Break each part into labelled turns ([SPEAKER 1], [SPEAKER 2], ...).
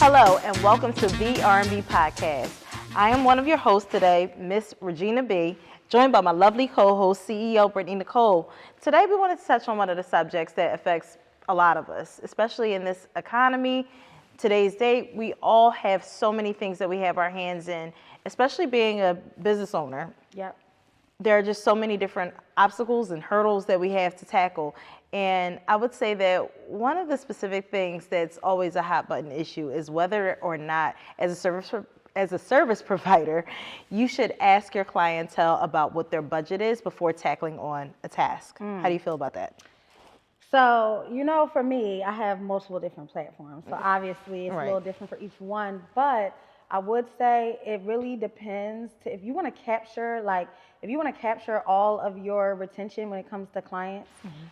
[SPEAKER 1] Hello and welcome to the R&B Podcast. I am one of your hosts today, Miss Regina B., joined by my lovely co-host, CEO Brittany Nicole. Today we wanted to touch on one of the subjects that affects a lot of us, especially in this economy. Today's date, we all have so many things that we have our hands in, especially being a business owner.
[SPEAKER 2] Yep.
[SPEAKER 1] There are just so many different obstacles and hurdles that we have to tackle. And I would say that one of the specific things that's always a hot button issue is whether or not, as a service provider, you should ask your clientele about what their budget is before tackling on a task. How do you feel about that?
[SPEAKER 2] So, for me, I have multiple different platforms. So obviously it's a little different for each one, but I would say it really depends if you want to capture all of your retention when it comes to clients,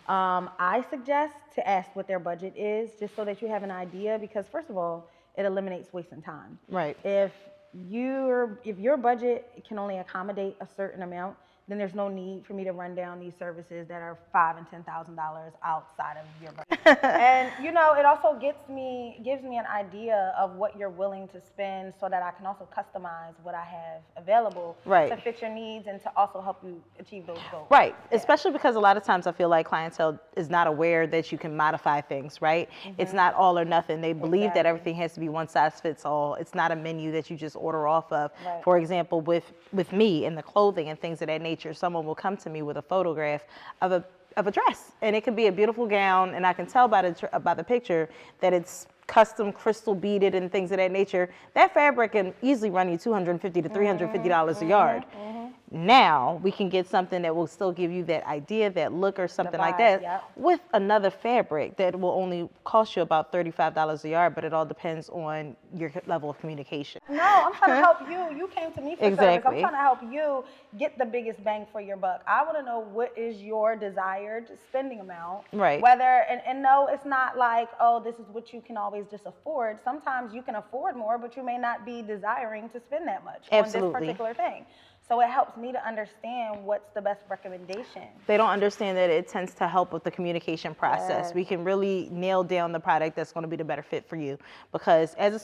[SPEAKER 2] I suggest to ask what their budget is just so that you have an idea, because first of all, it eliminates wasting time.
[SPEAKER 1] Right.
[SPEAKER 2] If your budget can only accommodate a certain amount, then there's no need for me to run down these services that are $5,000 and $10,000 outside of your budget. And it also gives me an idea of what you're willing to spend, so that I can also customize what I have available to fit your needs and to also help you achieve those goals.
[SPEAKER 1] Right. Yeah. Especially because a lot of times I feel like clientele is not aware that you can modify things, right? It's not all or nothing. They believe that everything has to be one size fits all. It's not a menu that you just order off of. Right. For example, with me and the clothing and things of that nature, someone will come to me with a photograph of a dress, and it could be a beautiful gown, and I can tell by the picture that it's custom crystal beaded and things of that nature. That fabric can easily run you $250 to $350 a yard. Now we can get something that will still give you that idea, that look, or something like that, with another fabric that will only cost you about $35 a yard, but it all depends on your level of communication.
[SPEAKER 2] No, I'm trying to help you. You came to me for service. I'm trying to help you get the biggest bang for your buck. I want to know what is your desired spending amount.
[SPEAKER 1] Right.
[SPEAKER 2] Whether, and no, it's not like, oh, this is what you can always just afford. Sometimes you can afford more, but you may not be desiring to spend that much on this particular thing. So it helps me to understand what's the best recommendation.
[SPEAKER 1] They don't understand that it tends to help with the communication process. Yes. We can really nail down the product that's going to be the better fit for you. Because as a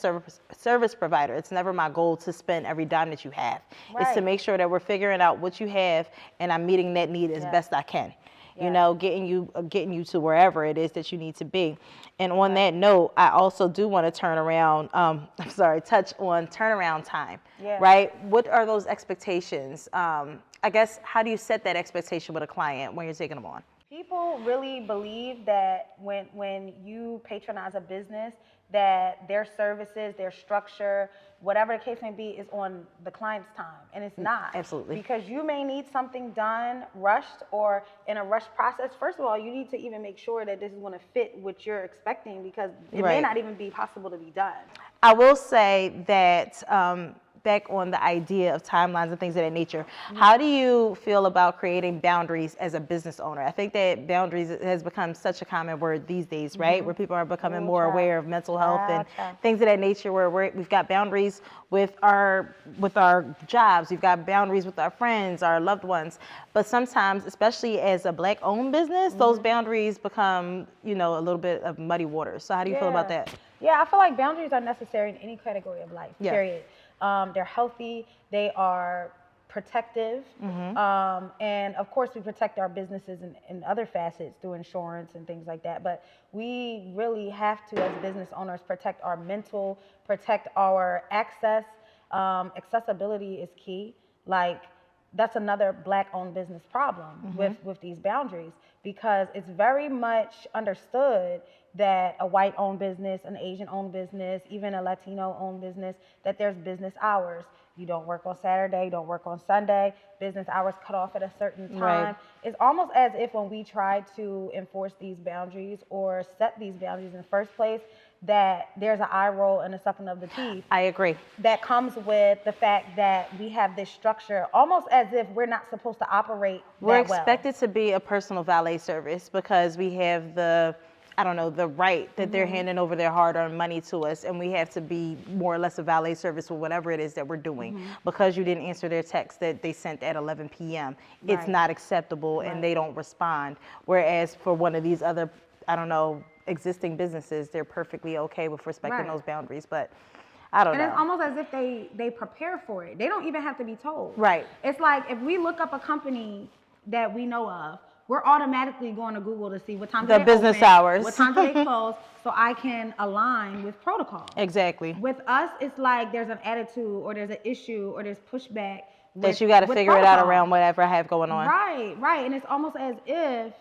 [SPEAKER 1] service provider, it's never my goal to spend every dime that you have. Right. It's to make sure that we're figuring out what you have and I'm meeting that need as best I can. Getting you to wherever it is that you need to be. And on that note, I also do want to touch on turnaround time, right? What are those expectations? I guess, how do you set that expectation with a client when you're taking them on?
[SPEAKER 2] People really believe that when you patronize a business, that their services, their structure, whatever the case may be, is on the client's time. And it's not.
[SPEAKER 1] Absolutely.
[SPEAKER 2] Because you may need something done rushed or in a rushed process. First of all, you need to even make sure that this is going to fit what you're expecting, because it may not even be possible to be done.
[SPEAKER 1] I will say that back on the idea of timelines and things of that nature, how do you feel about creating boundaries as a business owner? I think that boundaries has become such a common word these days, right? Where people are becoming more aware of mental health and things of that nature, where we've got boundaries with our jobs, we've got boundaries with our friends, our loved ones. But sometimes, especially as a Black-owned business, those boundaries become, a little bit of muddy waters. So how do you feel about that?
[SPEAKER 2] Yeah, I feel like boundaries are necessary in any category of life, period. They're healthy, they are protective, and of course we protect our businesses in other facets through insurance and things like that, but we really have to, as business owners, protect our mental, protect our access. Accessibility is key. Like, that's another Black-owned business problem with these boundaries, because it's very much understood that a white-owned business, an Asian-owned business, even a Latino-owned business, that there's business hours. You don't work on Saturday, you don't work on Sunday, business hours cut off at a certain time. Right. It's almost as if when we try to enforce these boundaries or set these boundaries in the first place, that there's an eye roll and a sucking of the teeth.
[SPEAKER 1] I agree.
[SPEAKER 2] That comes with the fact that we have this structure, almost as if we're not supposed to operate that well.
[SPEAKER 1] We're expected to be a personal valet service because we have the right that they're handing over their hard-earned money to us, and we have to be more or less a valet service for whatever it is that we're doing. Because you didn't answer their text that they sent at 11 p.m., it's not acceptable, and they don't respond. Whereas for one of these other, existing businesses, they're perfectly okay with respecting
[SPEAKER 2] Right.
[SPEAKER 1] those boundaries. But I don't
[SPEAKER 2] And
[SPEAKER 1] know.
[SPEAKER 2] it's almost as if they prepare for it. They don't even have to be told.
[SPEAKER 1] Right.
[SPEAKER 2] It's like if we look up a company that we know of, we're automatically going to Google to see what time
[SPEAKER 1] The
[SPEAKER 2] do they
[SPEAKER 1] business
[SPEAKER 2] open,
[SPEAKER 1] hours.
[SPEAKER 2] what time do they close, so I can align with protocol.
[SPEAKER 1] Exactly.
[SPEAKER 2] With us, it's like there's an attitude or there's an issue or there's pushback.
[SPEAKER 1] That you got to figure it out around whatever I have going on.
[SPEAKER 2] Right, right. And it's almost as if,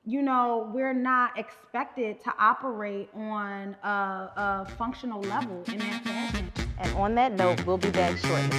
[SPEAKER 2] you know, we're not expected to operate on a functional level in that fashion.
[SPEAKER 1] And on that note, we'll be back shortly.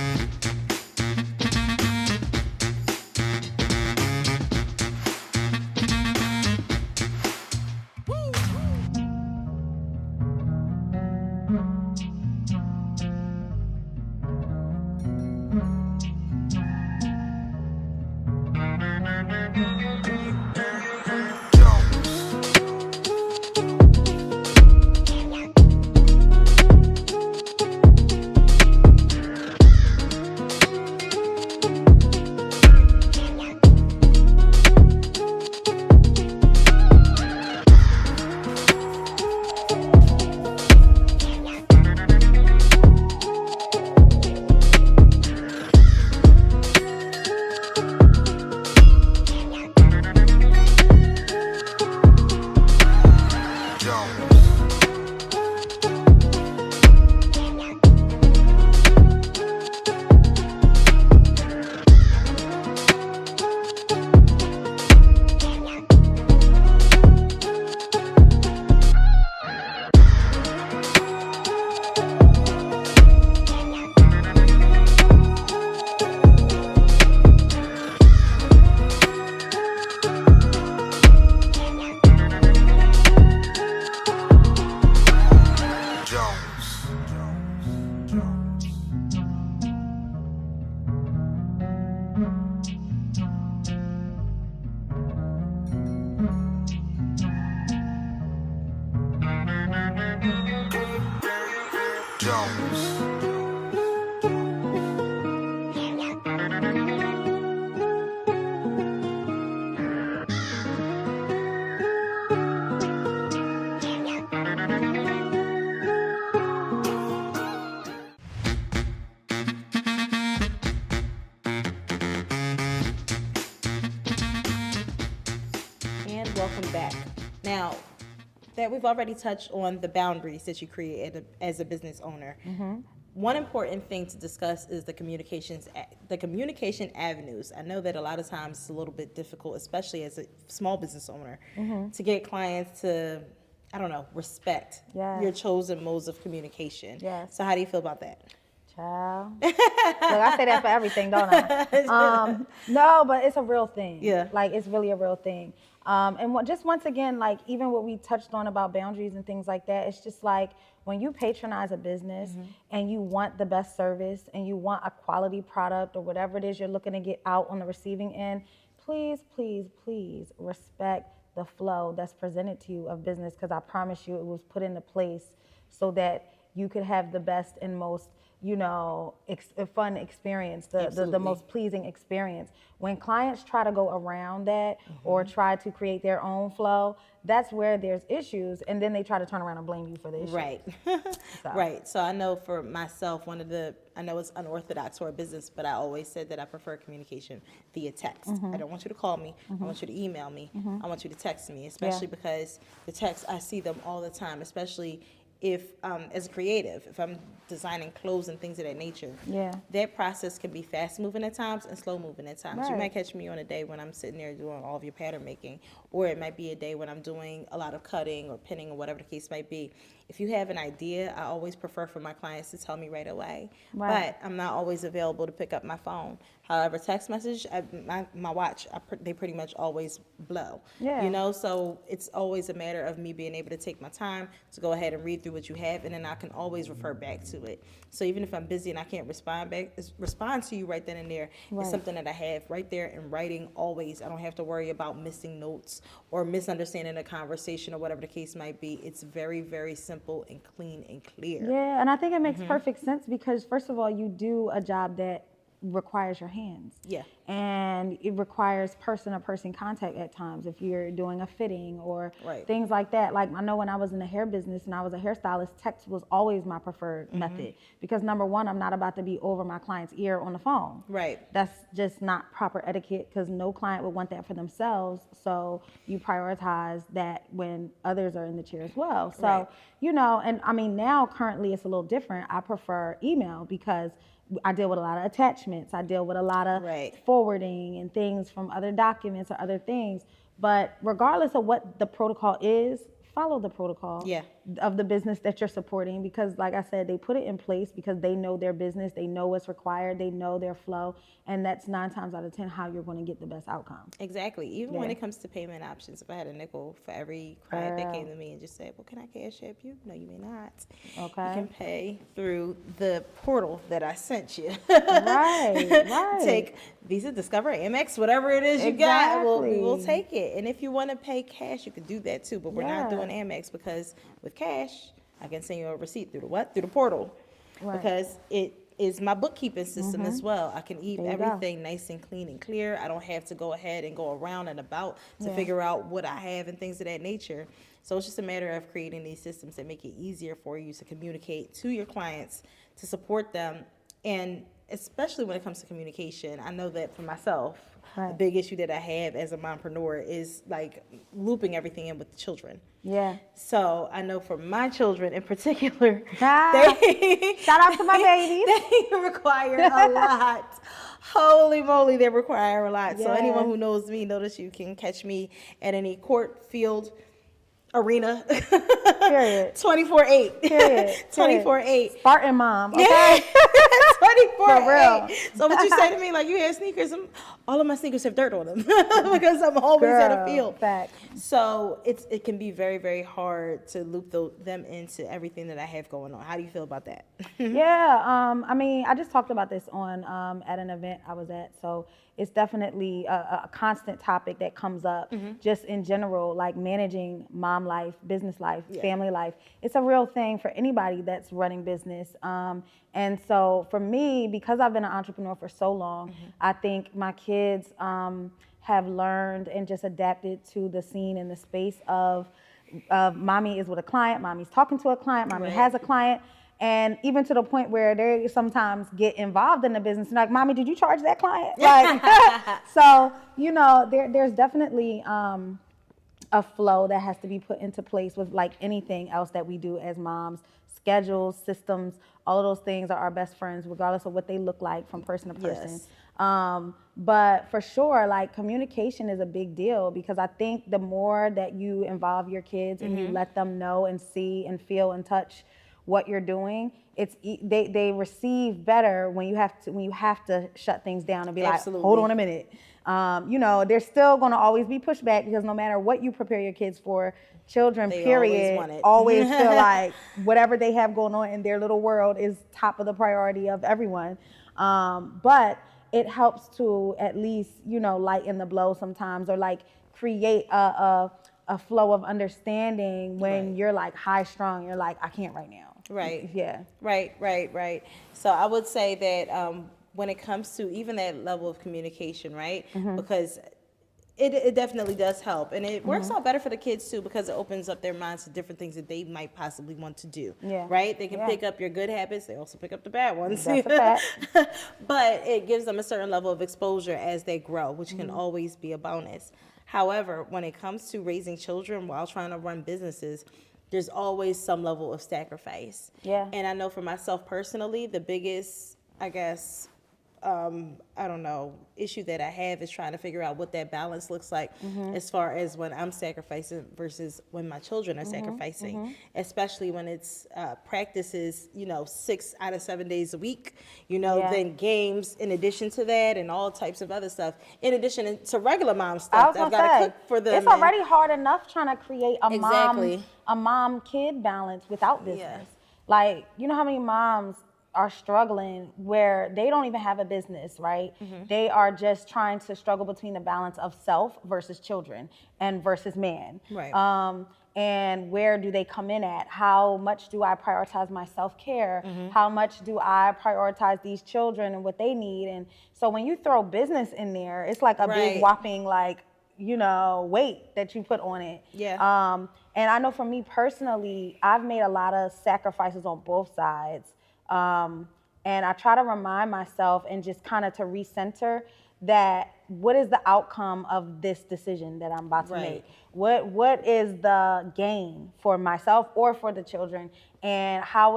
[SPEAKER 1] And welcome back. Now that we've already touched on the boundaries that you create as a business owner, one important thing to discuss is the communication avenues. I know that a lot of times it's a little bit difficult, especially as a small business owner, to get clients to, I don't know, respect your chosen modes of communication.
[SPEAKER 2] Yes.
[SPEAKER 1] So how do you feel about that?
[SPEAKER 2] Child. Look, I say that for everything, don't I? No, but it's a real thing.
[SPEAKER 1] Yeah.
[SPEAKER 2] Like, it's really a real thing. And just once again, like, even what we touched on about boundaries and things like that, it's just like when you patronize a business and you want the best service and you want a quality product or whatever it is you're looking to get out on the receiving end, please, please, please respect the flow that's presented to you of business, because I promise you it was put into place so that you could have the best and most, you know, fun experience, the most pleasing experience. When clients try to go around that or try to create their own flow, that's where there's issues, and then they try to turn around and blame you for the issue.
[SPEAKER 1] Right. Right. So I know for myself, I know it's unorthodox for a business, but I always said that I prefer communication via text. I don't want you to call me. I want you to email me. I want you to text me, especially because the texts, I see them all the time, especially if as a creative, if I'm designing clothes and things of that nature, that process can be fast moving at times and slow moving at times. You might catch me on a day when I'm sitting there doing all of your pattern making, or it might be a day when I'm doing a lot of cutting or pinning or whatever the case might be. If you have an idea, I always prefer for my clients to tell me right away. But I'm not always available to pick up my phone. However, text message, my watch, they pretty much always blow. You know, so it's always a matter of me being able to take my time to go ahead and read through what you have, and then I can always refer back to it. So even if I'm busy and I can't respond to you right then and there, it's something that I have right there in writing always. I don't have to worry about missing notes or misunderstanding a conversation or whatever the case might be. It's very, very simple and clean and clear.
[SPEAKER 2] Yeah, and I think it makes perfect sense because, first of all, you do a job that requires your hands. and it requires person-to-person contact at times if you're doing a fitting or
[SPEAKER 1] Right.
[SPEAKER 2] things like that. Like I know when I was in the hair business and I was a hairstylist, text was always my preferred method because number one, I'm not about to be over my client's ear on the phone.
[SPEAKER 1] Right.
[SPEAKER 2] That's just not proper etiquette because no client would want that for themselves. So you prioritize that when others are in the chair as well. So,
[SPEAKER 1] Right.
[SPEAKER 2] you know, and I mean, now currently it's a little different. I prefer email because I deal with a lot of attachments. I deal with a lot of
[SPEAKER 1] Right.
[SPEAKER 2] forwarding and things from other documents or other things. But regardless of what the protocol is, follow the protocol of the business that you're supporting because like I said, they put it in place because they know their business, they know what's required, they know their flow, and that's 9 times out of 10 how you're going to get the best outcome.
[SPEAKER 1] Exactly. Even when it comes to payment options, if I had a nickel for every client that came to me and just said, well, can I cash app you? No, you may not.
[SPEAKER 2] Okay.
[SPEAKER 1] You can pay through the portal that I sent you.
[SPEAKER 2] Right.
[SPEAKER 1] Take Visa, Discover, Amex, whatever it is you got, we'll take it. And if you want to pay cash, you can do that too. But we're not doing Amex because with cash, I can send you a receipt through the what? Through the portal.
[SPEAKER 2] Right.
[SPEAKER 1] Because it is my bookkeeping system as well. I can keep everything nice and clean and clear. I don't have to go ahead and go around and about to figure out what I have and things of that nature. So it's just a matter of creating these systems that make it easier for you to communicate to your clients, to support them. And especially when it comes to communication, I know that for myself, the big issue that I have as a mompreneur is like looping everything in with the children.
[SPEAKER 2] Yeah.
[SPEAKER 1] So I know for my children in particular,
[SPEAKER 2] shout out to my babies.
[SPEAKER 1] they require a lot. Holy moly, they require a lot. So anyone who knows me, notice you can catch me at any court, field, arena.
[SPEAKER 2] Period.
[SPEAKER 1] 24/8.
[SPEAKER 2] Period.
[SPEAKER 1] 24/8.
[SPEAKER 2] Spartan mom. Okay.
[SPEAKER 1] 24/8. So what you say to me, like you have sneakers, all of my sneakers have dirt on them because I'm always at a field.
[SPEAKER 2] Fact.
[SPEAKER 1] So it can be very, very hard to loop them into everything that I have going on. How do you feel about that?
[SPEAKER 2] I mean, I just talked about this on at an event I was at. So it's definitely a constant topic that comes up just in general, like managing mom life, business life, family life. It's a real thing for anybody that's running business. And so for me, because I've been an entrepreneur for so long, I think my kids have learned and just adapted to the scene and the space of mommy is with a client, mommy's talking to a client, mommy has a client. And even to the point where they sometimes get involved in the business, like, mommy, did you charge that client? Like, so, you know, there's definitely a flow that has to be put into place with like anything else that we do as moms. Schedules, systems, all of those things are our best friends, regardless of what they look like from person to person. But for sure, like communication is a big deal because I think the more that you involve your kids and you let them know and see and feel and touch what you're doing, they receive better when you have to shut things down and be like, hold on a minute. You know, there's still going to always be pushback because no matter what you prepare your kids for, children,
[SPEAKER 1] they
[SPEAKER 2] period, always feel like whatever they have going on in their little world is top of the priority of everyone. But it helps to at least, you know, lighten the blow sometimes or like create a flow of understanding when you're like high strung, you're like, I can't right now.
[SPEAKER 1] Right.
[SPEAKER 2] Yeah.
[SPEAKER 1] Right. So I would say that when it comes to even that level of communication, right? Because it definitely does help. And it works out better for the kids too because it opens up their minds to different things that they might possibly want to do. Right? They can pick up your good habits. They also pick up the bad ones.
[SPEAKER 2] That's a fact.
[SPEAKER 1] But it gives them a certain level of exposure as they grow, which can always be a bonus. However, when it comes to raising children while trying to run businesses, there's always some level of sacrifice.
[SPEAKER 2] Yeah.
[SPEAKER 1] And I know for myself personally, the biggest, I guess, issue that I have is trying to figure out what that balance looks like as far as when I'm sacrificing versus when my children are sacrificing, especially when it's practices, 6 out of 7 days a week, then games in addition to that and all types of other stuff. In addition to regular mom stuff, I've got to cook for them.
[SPEAKER 2] It's already hard enough trying to create a mom-kid balance without business.
[SPEAKER 1] Yeah.
[SPEAKER 2] Like, you know how many moms are struggling where they don't even have a business, right? They are just trying to struggle between the balance of self versus children and versus man.
[SPEAKER 1] Right.
[SPEAKER 2] and where do they come in at? How much do I prioritize my self-care? How much do I prioritize these children and what they need? And so when you throw business in there, it's like a big whopping like, you know, weight that you put on it.
[SPEAKER 1] Yeah.
[SPEAKER 2] And I know for me personally, I've made a lot of sacrifices on both sides. And I try to remind myself and just kind of to recenter that what is the outcome of this decision that I'm about to make? What is the gain for myself or for the children? And how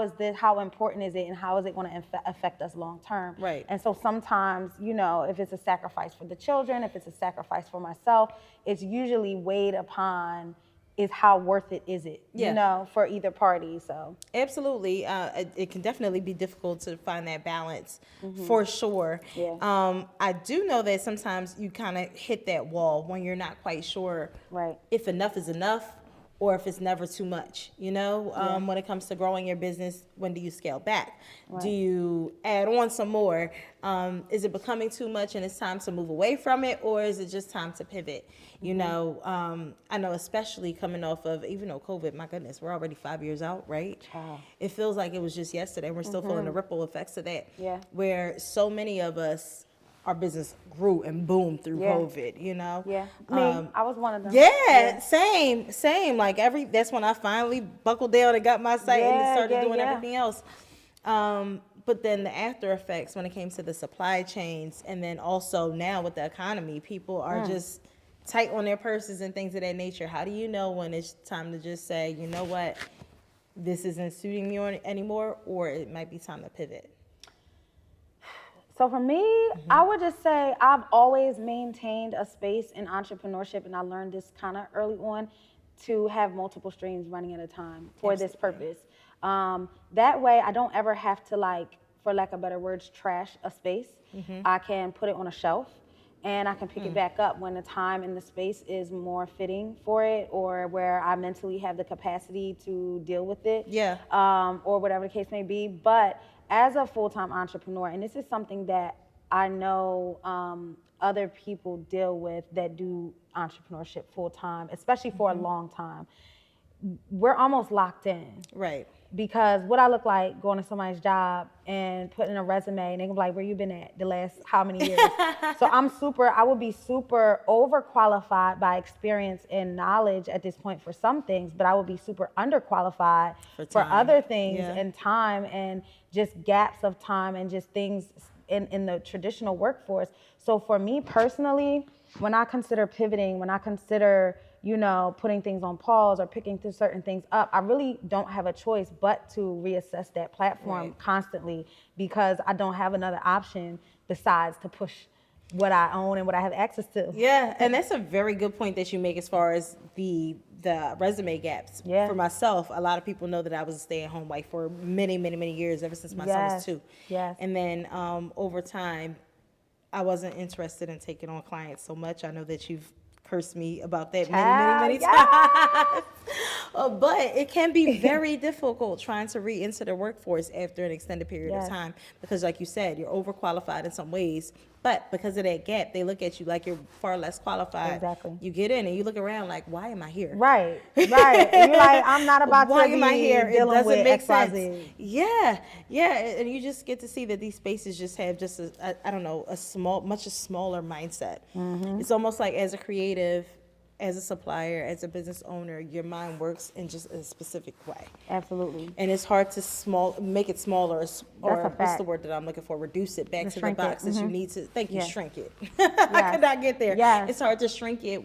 [SPEAKER 2] important is it, and how is it going to affect us long term?
[SPEAKER 1] Right.
[SPEAKER 2] And so sometimes, you know, if it's a sacrifice for the children, if it's a sacrifice for myself, it's usually weighed upon is how worth it is it, you know, for either party. So
[SPEAKER 1] absolutely, it can definitely be difficult to find that balance for sure. I do know that sometimes you kind of hit that wall when you're not quite sure if enough is enough or if it's never too much, you know. When it comes to growing your business, when do you scale back? Do you add on some more? Is it becoming too much and it's time to move away from it, or is it just time to pivot? You know, I know especially coming off of, even though COVID, my goodness, we're already 5 years out, right? It feels like it was just yesterday. We're still feeling the ripple effects of that. Where so many of us, our business grew and boomed through COVID, you know?
[SPEAKER 2] I was one of them.
[SPEAKER 1] Same. Like that's when I finally buckled down and got my site and started doing everything else. But then the after effects when it came to the supply chains, and then also now with the economy, people are just tight on their purses and things of that nature. How do you know when it's time to just say, you know what, this isn't suiting me anymore, or it might be time to pivot?
[SPEAKER 2] So for me, I would just say I've always maintained a space in entrepreneurship, and I learned this kind of early on, to have multiple streams running at a time for this purpose. That way I don't ever have to, like, for lack of better words, trash a space. I can put it on a shelf and I can pick it back up when the time and the space is more fitting for it, or where I mentally have the capacity to deal with it. Or whatever the case may be. But as a full-time entrepreneur, and this is something that I know other people deal with that do entrepreneurship full-time, especially for a long time, we're almost locked in. Because what I look like going to somebody's job and putting a resume, and they can be like, where you been at the last how many years? So I would be super overqualified by experience and knowledge at this point for some things, but I would be super underqualified for other things, and time, and just gaps of time, and just things in the traditional workforce. So for me personally, when I consider pivoting, when I consider, you know, putting things on pause or picking certain things up, I really don't have a choice but to reassess that platform constantly, because I don't have another option besides to push what I own and what I have access to.
[SPEAKER 1] And that's a very good point that you make as far as the resume gaps. For myself, a lot of people know that I was a stay-at-home wife for many years, ever since my son was 2. And then over time, I wasn't interested in taking on clients so much. I know that you've cursed me about that many times. But it can be very difficult trying to re-enter the workforce after an extended period of time, because like you said, you're overqualified in some ways, but because of that gap, they look at you like you're far less qualified. You get in and you look around like, why am I here?
[SPEAKER 2] And you're like, I'm not about
[SPEAKER 1] why
[SPEAKER 2] to
[SPEAKER 1] am I here? It doesn't make sense.
[SPEAKER 2] XYZ.
[SPEAKER 1] And you just get to see that these spaces just have just a much smaller mindset. It's almost like as a creative, as a supplier, as a business owner, your mind works in just a specific way.
[SPEAKER 2] Absolutely.
[SPEAKER 1] And it's hard to make it smaller, or what's the word that I'm looking for? Reduce it back to the box that you need to. Shrink it. I could not get there. It's hard to shrink it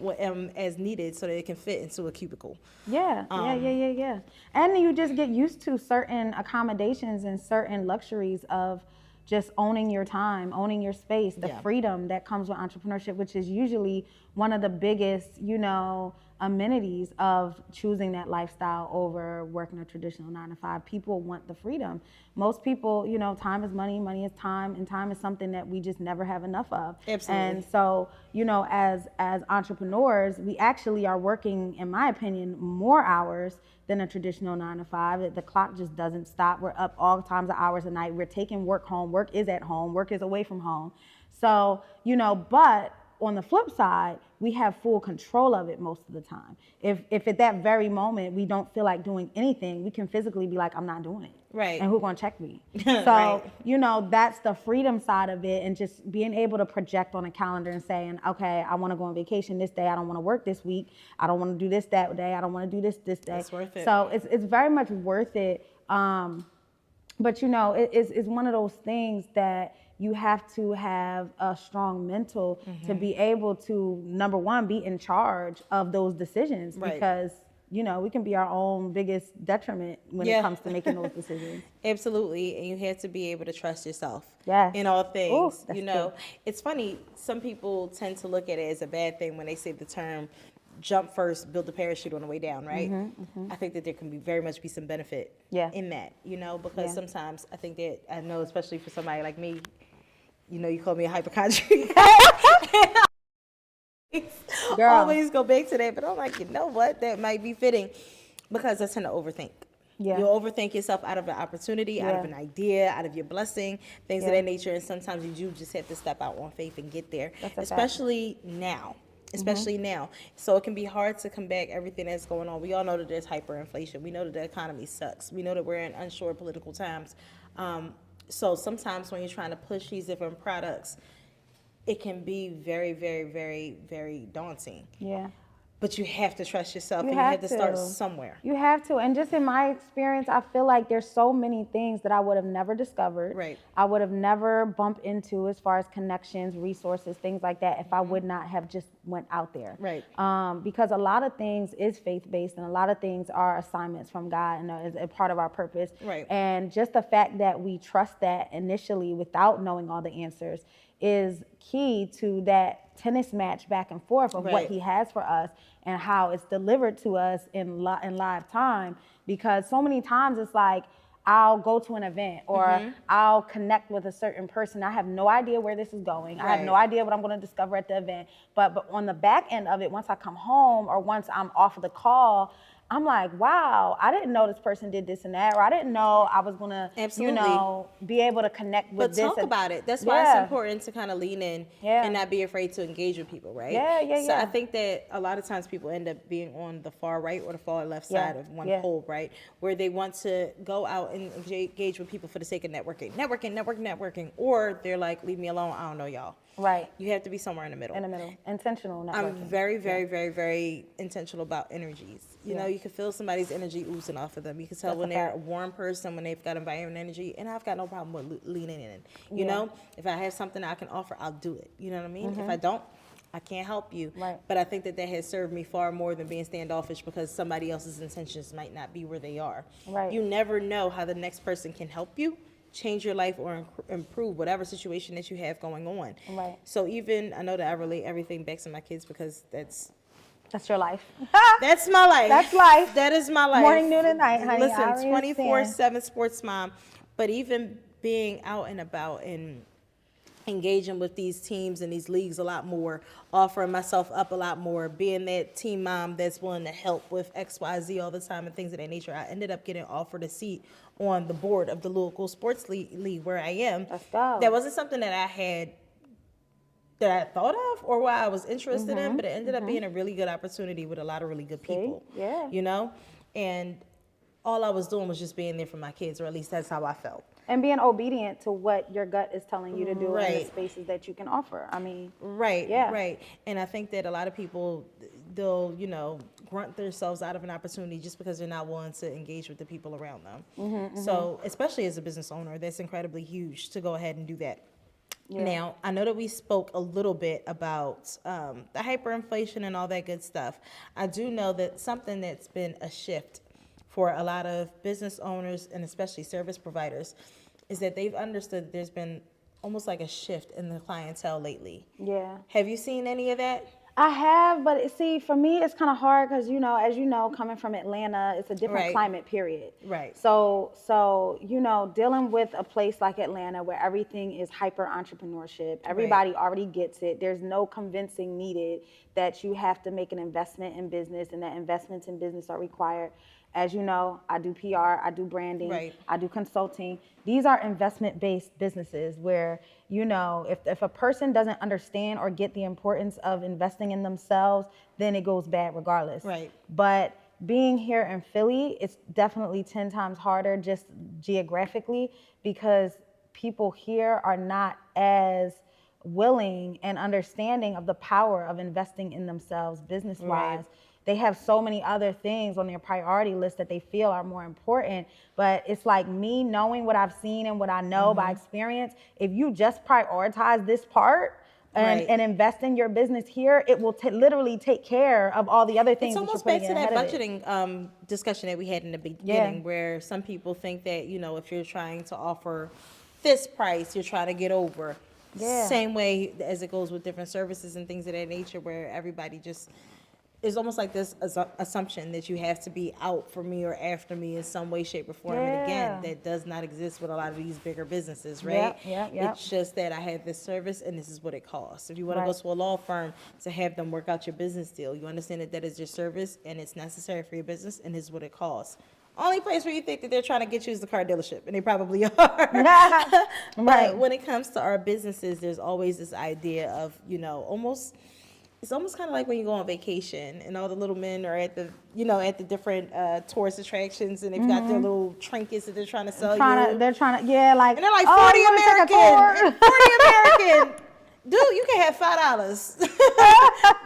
[SPEAKER 1] as needed so that it can fit into a cubicle.
[SPEAKER 2] And you just get used to certain accommodations and certain luxuries of just owning your time, owning your space, the freedom that comes with entrepreneurship, which is usually one of the biggest, you know, amenities of choosing that lifestyle over working a traditional 9-to-5. People want the freedom. Most people, you know, time is money, money is time, and time is something that we just never have enough of. And so, you know, as entrepreneurs, we actually are working, in my opinion, more hours than a traditional 9-to-5. The clock just doesn't stop. We're up all times of hours a night. We're taking work home. Work is at home. Work is away from home. So, you know, but on the flip side, we have full control of it most of the time. If at that very moment we don't feel like doing anything, we can physically be like, I'm not doing it.
[SPEAKER 1] Right.
[SPEAKER 2] And who's gonna check me? So,
[SPEAKER 1] Right.
[SPEAKER 2] you know, that's the freedom side of it, and just being able to project on a calendar and saying, okay, I wanna go on vacation this day, I don't wanna work this week, I don't wanna do this that day, I don't wanna do this day.
[SPEAKER 1] It's worth it.
[SPEAKER 2] So it's very much worth it. But you know, it's one of those things that you have to have a strong mental to be able to, number one, be in charge of those decisions,
[SPEAKER 1] Right.
[SPEAKER 2] because you know, we can be our own biggest detriment when it comes to making those decisions.
[SPEAKER 1] Absolutely, and you have to be able to trust yourself.
[SPEAKER 2] Yes.
[SPEAKER 1] In all things.
[SPEAKER 2] Ooh, that's
[SPEAKER 1] you know,
[SPEAKER 2] good.
[SPEAKER 1] it's funny, some people tend to look at it as a bad thing when they say the term jump first, build the parachute on the way down, right? I think that there can be very much be some benefit in that, you know, because sometimes I think that, I know especially for somebody like me, you know, you call me a hypochondriac.
[SPEAKER 2] Girl.
[SPEAKER 1] Always go back to that, but I'm like, you know what, that might be fitting, because I tend to overthink.
[SPEAKER 2] Yeah.
[SPEAKER 1] You'll overthink yourself out of an opportunity, out of an idea, out of your blessing, things of that nature, and sometimes you do just have to step out on faith and get there, especially now. Especially now. So it can be hard to combat everything that's going on. We all know that there's hyperinflation. We know that the economy sucks. We know that we're in unsure political times. So sometimes when you're trying to push these different products, it can be very, very, very, very daunting.
[SPEAKER 2] Yeah.
[SPEAKER 1] But you have to trust yourself, and you have to start somewhere.
[SPEAKER 2] You have to. And just in my experience, I feel like there's so many things that I would have never discovered.
[SPEAKER 1] Right.
[SPEAKER 2] I would have never bumped into as far as connections, resources, things like that, if I would not have just went out there.
[SPEAKER 1] Right.
[SPEAKER 2] Because a lot of things is faith-based, and a lot of things are assignments from God, and is a part of our purpose.
[SPEAKER 1] Right.
[SPEAKER 2] And just the fact that we trust that initially without knowing all the answers is key to that tennis match back and forth of what he has for us and how it's delivered to us in live time. Because so many times it's like, I'll go to an event or I'll connect with a certain person. I have no idea where this is going. I have no idea what I'm going to discover at the event. But on the back end of it, once I come home or once I'm off of the call, I'm like, wow, I didn't know this person did this and that, or I didn't know I was gonna, you know, be able to connect with this.
[SPEAKER 1] But talk about it. That's why it's important to kind of lean in and not be afraid to engage with people, right? So I think that a lot of times people end up being on the far right or the far left side of one pole, right? Where they want to go out and engage with people for the sake of networking, or they're like, leave me alone, I don't know y'all.
[SPEAKER 2] Right.
[SPEAKER 1] You have to be somewhere in the middle.
[SPEAKER 2] Intentional networking.
[SPEAKER 1] I'm very, very, very, very intentional about energies. You know, you can feel somebody's energy oozing off of them. You can tell when they're a warm person, when they've got environment energy, and I've got no problem with leaning in. You know, if I have something I can offer, I'll do it. You know what I mean? If I don't, I can't help you.
[SPEAKER 2] Right.
[SPEAKER 1] But I think that has served me far more than being standoffish, because somebody else's intentions might not be where they are.
[SPEAKER 2] Right.
[SPEAKER 1] You never know how the next person can help you change your life or improve whatever situation that you have going on.
[SPEAKER 2] Right.
[SPEAKER 1] So even, I know that I relate everything back to my kids, because that's
[SPEAKER 2] your life.
[SPEAKER 1] That's my life.
[SPEAKER 2] That's life.
[SPEAKER 1] That is my life.
[SPEAKER 2] Morning, noon, and night, honey.
[SPEAKER 1] Listen,
[SPEAKER 2] I understand.
[SPEAKER 1] 24/7 sports mom. But even being out and about and engaging with these teams and these leagues a lot more, offering myself up a lot more, being that team mom that's willing to help with XYZ all the time and things of that nature, I ended up getting offered a seat on the board of the local sports league where I am.
[SPEAKER 2] Let's go.
[SPEAKER 1] That wasn't something that I had, that I thought of or what I was interested in, but it ended up being a really good opportunity with a lot of really good people. You know? And all I was doing was just being there for my kids, or at least that's how I felt.
[SPEAKER 2] And being obedient to what your gut is telling you to do in the spaces that you can offer. I mean,
[SPEAKER 1] right. And I think that a lot of people, they'll, you know, grunt themselves out of an opportunity just because they're not willing to engage with the people around them. So, especially as a business owner, that's incredibly huge to go ahead and do that. Now, I know that we spoke a little bit about the hyperinflation and all that good stuff. I do know that something that's been a shift for a lot of business owners and especially service providers is that they've understood there's been almost like a shift in the clientele lately.
[SPEAKER 2] Yeah.
[SPEAKER 1] Have you seen any of that?
[SPEAKER 2] I have, but see, for me, it's kind of hard because, you know, as you know, coming from Atlanta, it's a different climate, period.
[SPEAKER 1] Right.
[SPEAKER 2] So, you know, dealing with a place like Atlanta where everything is hyper entrepreneurship, everybody already gets it. There's no convincing needed that you have to make an investment in business and that investments in business are required. As you know, I do PR, I do branding,
[SPEAKER 1] Right.
[SPEAKER 2] I do consulting. These are investment-based businesses where, you know, if a person doesn't understand or get the importance of investing in themselves, then it goes bad regardless.
[SPEAKER 1] Right.
[SPEAKER 2] But being here in Philly, it's definitely 10 times harder just geographically because people here are not as willing and understanding of the power of investing in themselves business-wise.
[SPEAKER 1] Right.
[SPEAKER 2] They have so many other things on their priority list that they feel are more important. But it's like me knowing what I've seen and what I know by experience. If you just prioritize this part and invest in your business here, it will literally take care of all the other things.
[SPEAKER 1] It's almost back to that budgeting discussion that we had in the beginning, where some people think that, you know, if you're trying to offer this price, you're trying to get over.
[SPEAKER 2] Yeah.
[SPEAKER 1] Same way as it goes with different services and things of that nature, where everybody just, it's almost like this assumption that you have to be out for me or after me in some way, shape, or form. And again, that does not exist with a lot of these bigger businesses, right?
[SPEAKER 2] Yep.
[SPEAKER 1] It's just that I have this service and this is what it costs. If you want to go to a law firm to have them work out your business deal, you understand that that is your service and it's necessary for your business and this is what it costs. Only place where you think that they're trying to get you is the car dealership, and they probably are. But when it comes to our businesses, there's always this idea of, you know, it's almost kind of like when you go on vacation and all the little men are at the, you know, at the different tourist attractions and they've got their little trinkets that they're trying to sell you.
[SPEAKER 2] They're trying to, like,
[SPEAKER 1] and they're like 40 American, 40 American. Dude, you can have $5.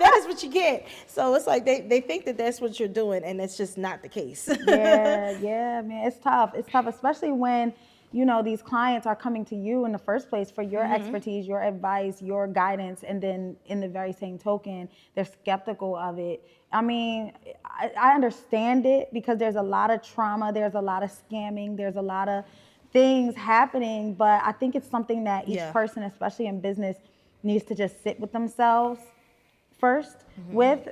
[SPEAKER 1] That is what you get. So it's like they think that that's what you're doing, and it's just not the case.
[SPEAKER 2] Yeah, man, it's tough. It's tough, especially when, you know, these clients are coming to you in the first place for your expertise, your advice, your guidance, and then in the very same token, they're skeptical of it. I mean, I understand it because there's a lot of trauma, there's a lot of scamming, there's a lot of things happening, but I think it's something that each person, especially in business, needs to just sit with themselves first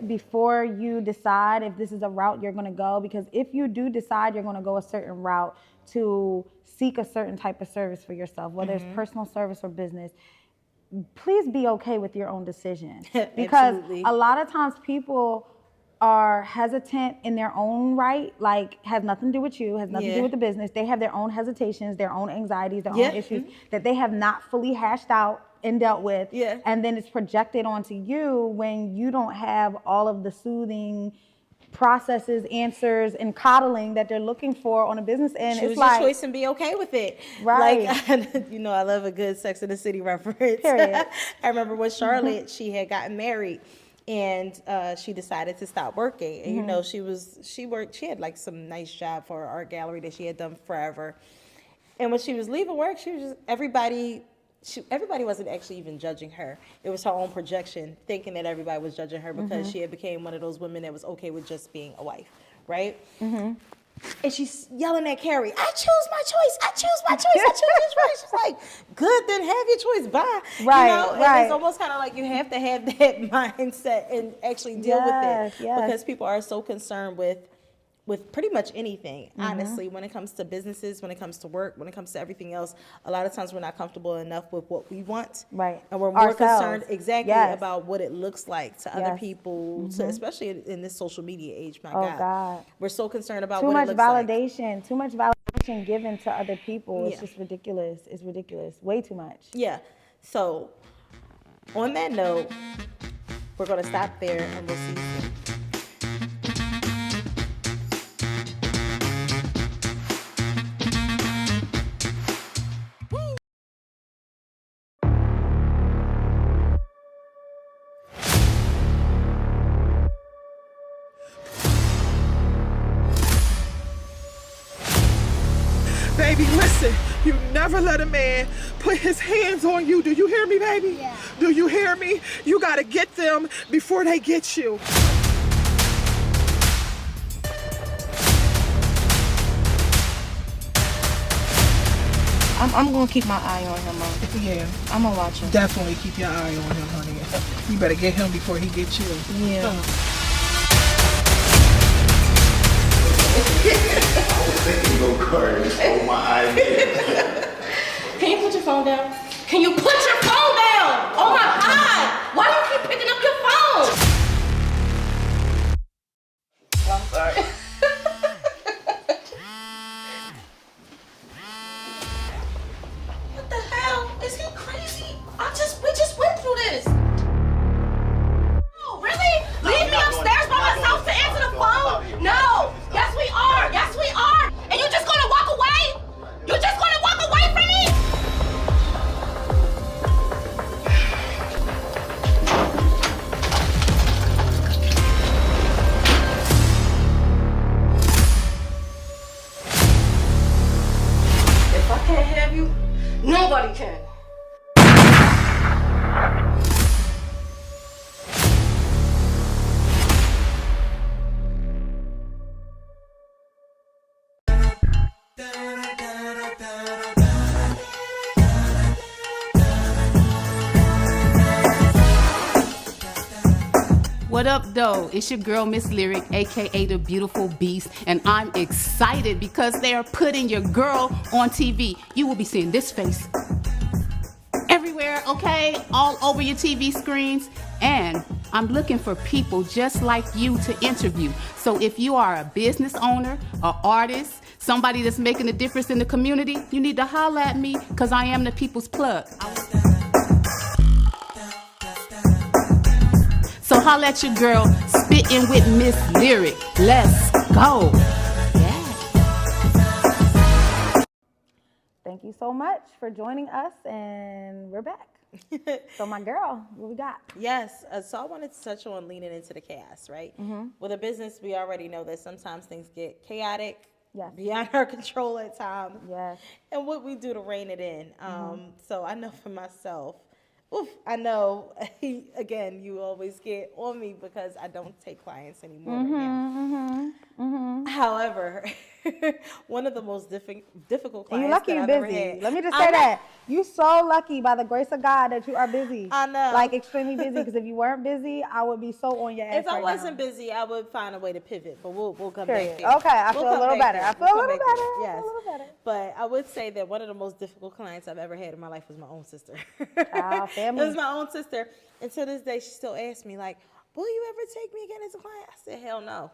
[SPEAKER 2] before you decide if this is a route you're going to go. Because if you do decide you're going to go a certain route to seek a certain type of service for yourself, whether it's personal service or business, please be okay with your own decision. Because a lot of times people are hesitant in their own right, like has nothing to do with you, has nothing to do with the business. They have their own hesitations, their own anxieties, their own issues that they have not fully hashed out and dealt with. And then it's projected onto you when you don't have all of the soothing processes, answers, and coddling that they're looking for on a business end.
[SPEAKER 1] Choose
[SPEAKER 2] it's
[SPEAKER 1] your
[SPEAKER 2] like,
[SPEAKER 1] choice and be okay with it.
[SPEAKER 2] Right.
[SPEAKER 1] Like, you know, I love a good Sex and the City reference.
[SPEAKER 2] Period.
[SPEAKER 1] I remember when Charlotte, she had gotten married and she decided to stop working. And, you know, she had like some nice job for an art gallery that she had done forever. And when she was leaving work, she was just, everybody wasn't actually even judging her. It was her own projection, thinking that everybody was judging her because she had became one of those women that was okay with just being a wife, right? And she's yelling at Carrie, I choose my choice, I choose my choice, I choose your choice. She's like, good, then have your choice, bye.
[SPEAKER 2] Right,
[SPEAKER 1] you know? And it's almost kind of like you have to have that mindset and actually deal with it. Because people are so concerned with pretty much anything, honestly, when it comes to businesses, when it comes to work, when it comes to everything else. A lot of times we're not comfortable enough with what we want.
[SPEAKER 2] Right.
[SPEAKER 1] And we're more concerned
[SPEAKER 2] Yes.
[SPEAKER 1] about what it looks like to other people, especially in this social media age, my God. We're so concerned about what it looks like.
[SPEAKER 2] Too much validation given to other people. It's just ridiculous. It's ridiculous. Way too much.
[SPEAKER 1] Yeah. So on that note, we're going to stop there and we'll see you soon.
[SPEAKER 3] Baby, listen, you never let a man put his hands on you. Do you hear me, baby?
[SPEAKER 4] Yeah.
[SPEAKER 3] Do you hear me? You gotta get them before they get you.
[SPEAKER 4] I'm gonna keep my eye on him, Mom.
[SPEAKER 3] Yeah,
[SPEAKER 4] I'm gonna watch him.
[SPEAKER 3] definitely keep your eye on him, honey. You better get him before he gets you.
[SPEAKER 4] Yeah.
[SPEAKER 5] Thinking go kart is on my idea.
[SPEAKER 4] Can you put your phone down? Can you put your phone down? Oh my God! Why do you keep picking up your phone? I'm sorry. can't have you. Nobody can.
[SPEAKER 6] What up, though? It's your girl, Miss Lyric, aka the Beautiful Beast, and I'm excited because they are putting your girl on TV. You will be seeing this face everywhere, okay? All over your TV screens. And I'm looking for people just like you to interview. So if you are a business owner, an artist, somebody that's making a difference in the community, you need to holler at me because I am the people's plug. So holla at your girl, spitting with Miss Lyric. Let's go. Yeah.
[SPEAKER 2] Thank you so much for joining us, and we're back. So my girl, what we got?
[SPEAKER 1] Yes, so I wanted to touch on leaning into the chaos, right? With a business, we already know that sometimes things get chaotic, beyond our control at times.
[SPEAKER 2] Yes.
[SPEAKER 1] And what we do to rein it in. So I know for myself, I know, again, you always get on me because I don't take clients anymore. However, one of the most difficult clients
[SPEAKER 2] and you're lucky
[SPEAKER 1] that
[SPEAKER 2] you're
[SPEAKER 1] I've ever
[SPEAKER 2] busy.
[SPEAKER 1] had.
[SPEAKER 2] Let me just say that. You so lucky by the grace of God that you are busy.
[SPEAKER 1] I know.
[SPEAKER 2] Like extremely busy, because if you weren't busy, I would be so on your ass
[SPEAKER 1] If I
[SPEAKER 2] right
[SPEAKER 1] wasn't
[SPEAKER 2] now.
[SPEAKER 1] busy, I would find a way to pivot, but we'll come
[SPEAKER 2] Period.
[SPEAKER 1] back there.
[SPEAKER 2] Okay, I
[SPEAKER 1] We'll
[SPEAKER 2] feel a
[SPEAKER 1] come
[SPEAKER 2] little
[SPEAKER 1] back
[SPEAKER 2] better.
[SPEAKER 1] there.
[SPEAKER 2] I feel
[SPEAKER 1] We'll
[SPEAKER 2] a
[SPEAKER 1] come
[SPEAKER 2] little
[SPEAKER 1] back
[SPEAKER 2] better.
[SPEAKER 1] there.
[SPEAKER 2] I
[SPEAKER 1] Yes.
[SPEAKER 2] feel a little better.
[SPEAKER 1] But I would say that one of the most difficult clients I've ever had in my life was my own sister.
[SPEAKER 2] Family.
[SPEAKER 1] It was my own sister. And to this day, she still asks me, like, will you ever take me again as a client? I said, hell no.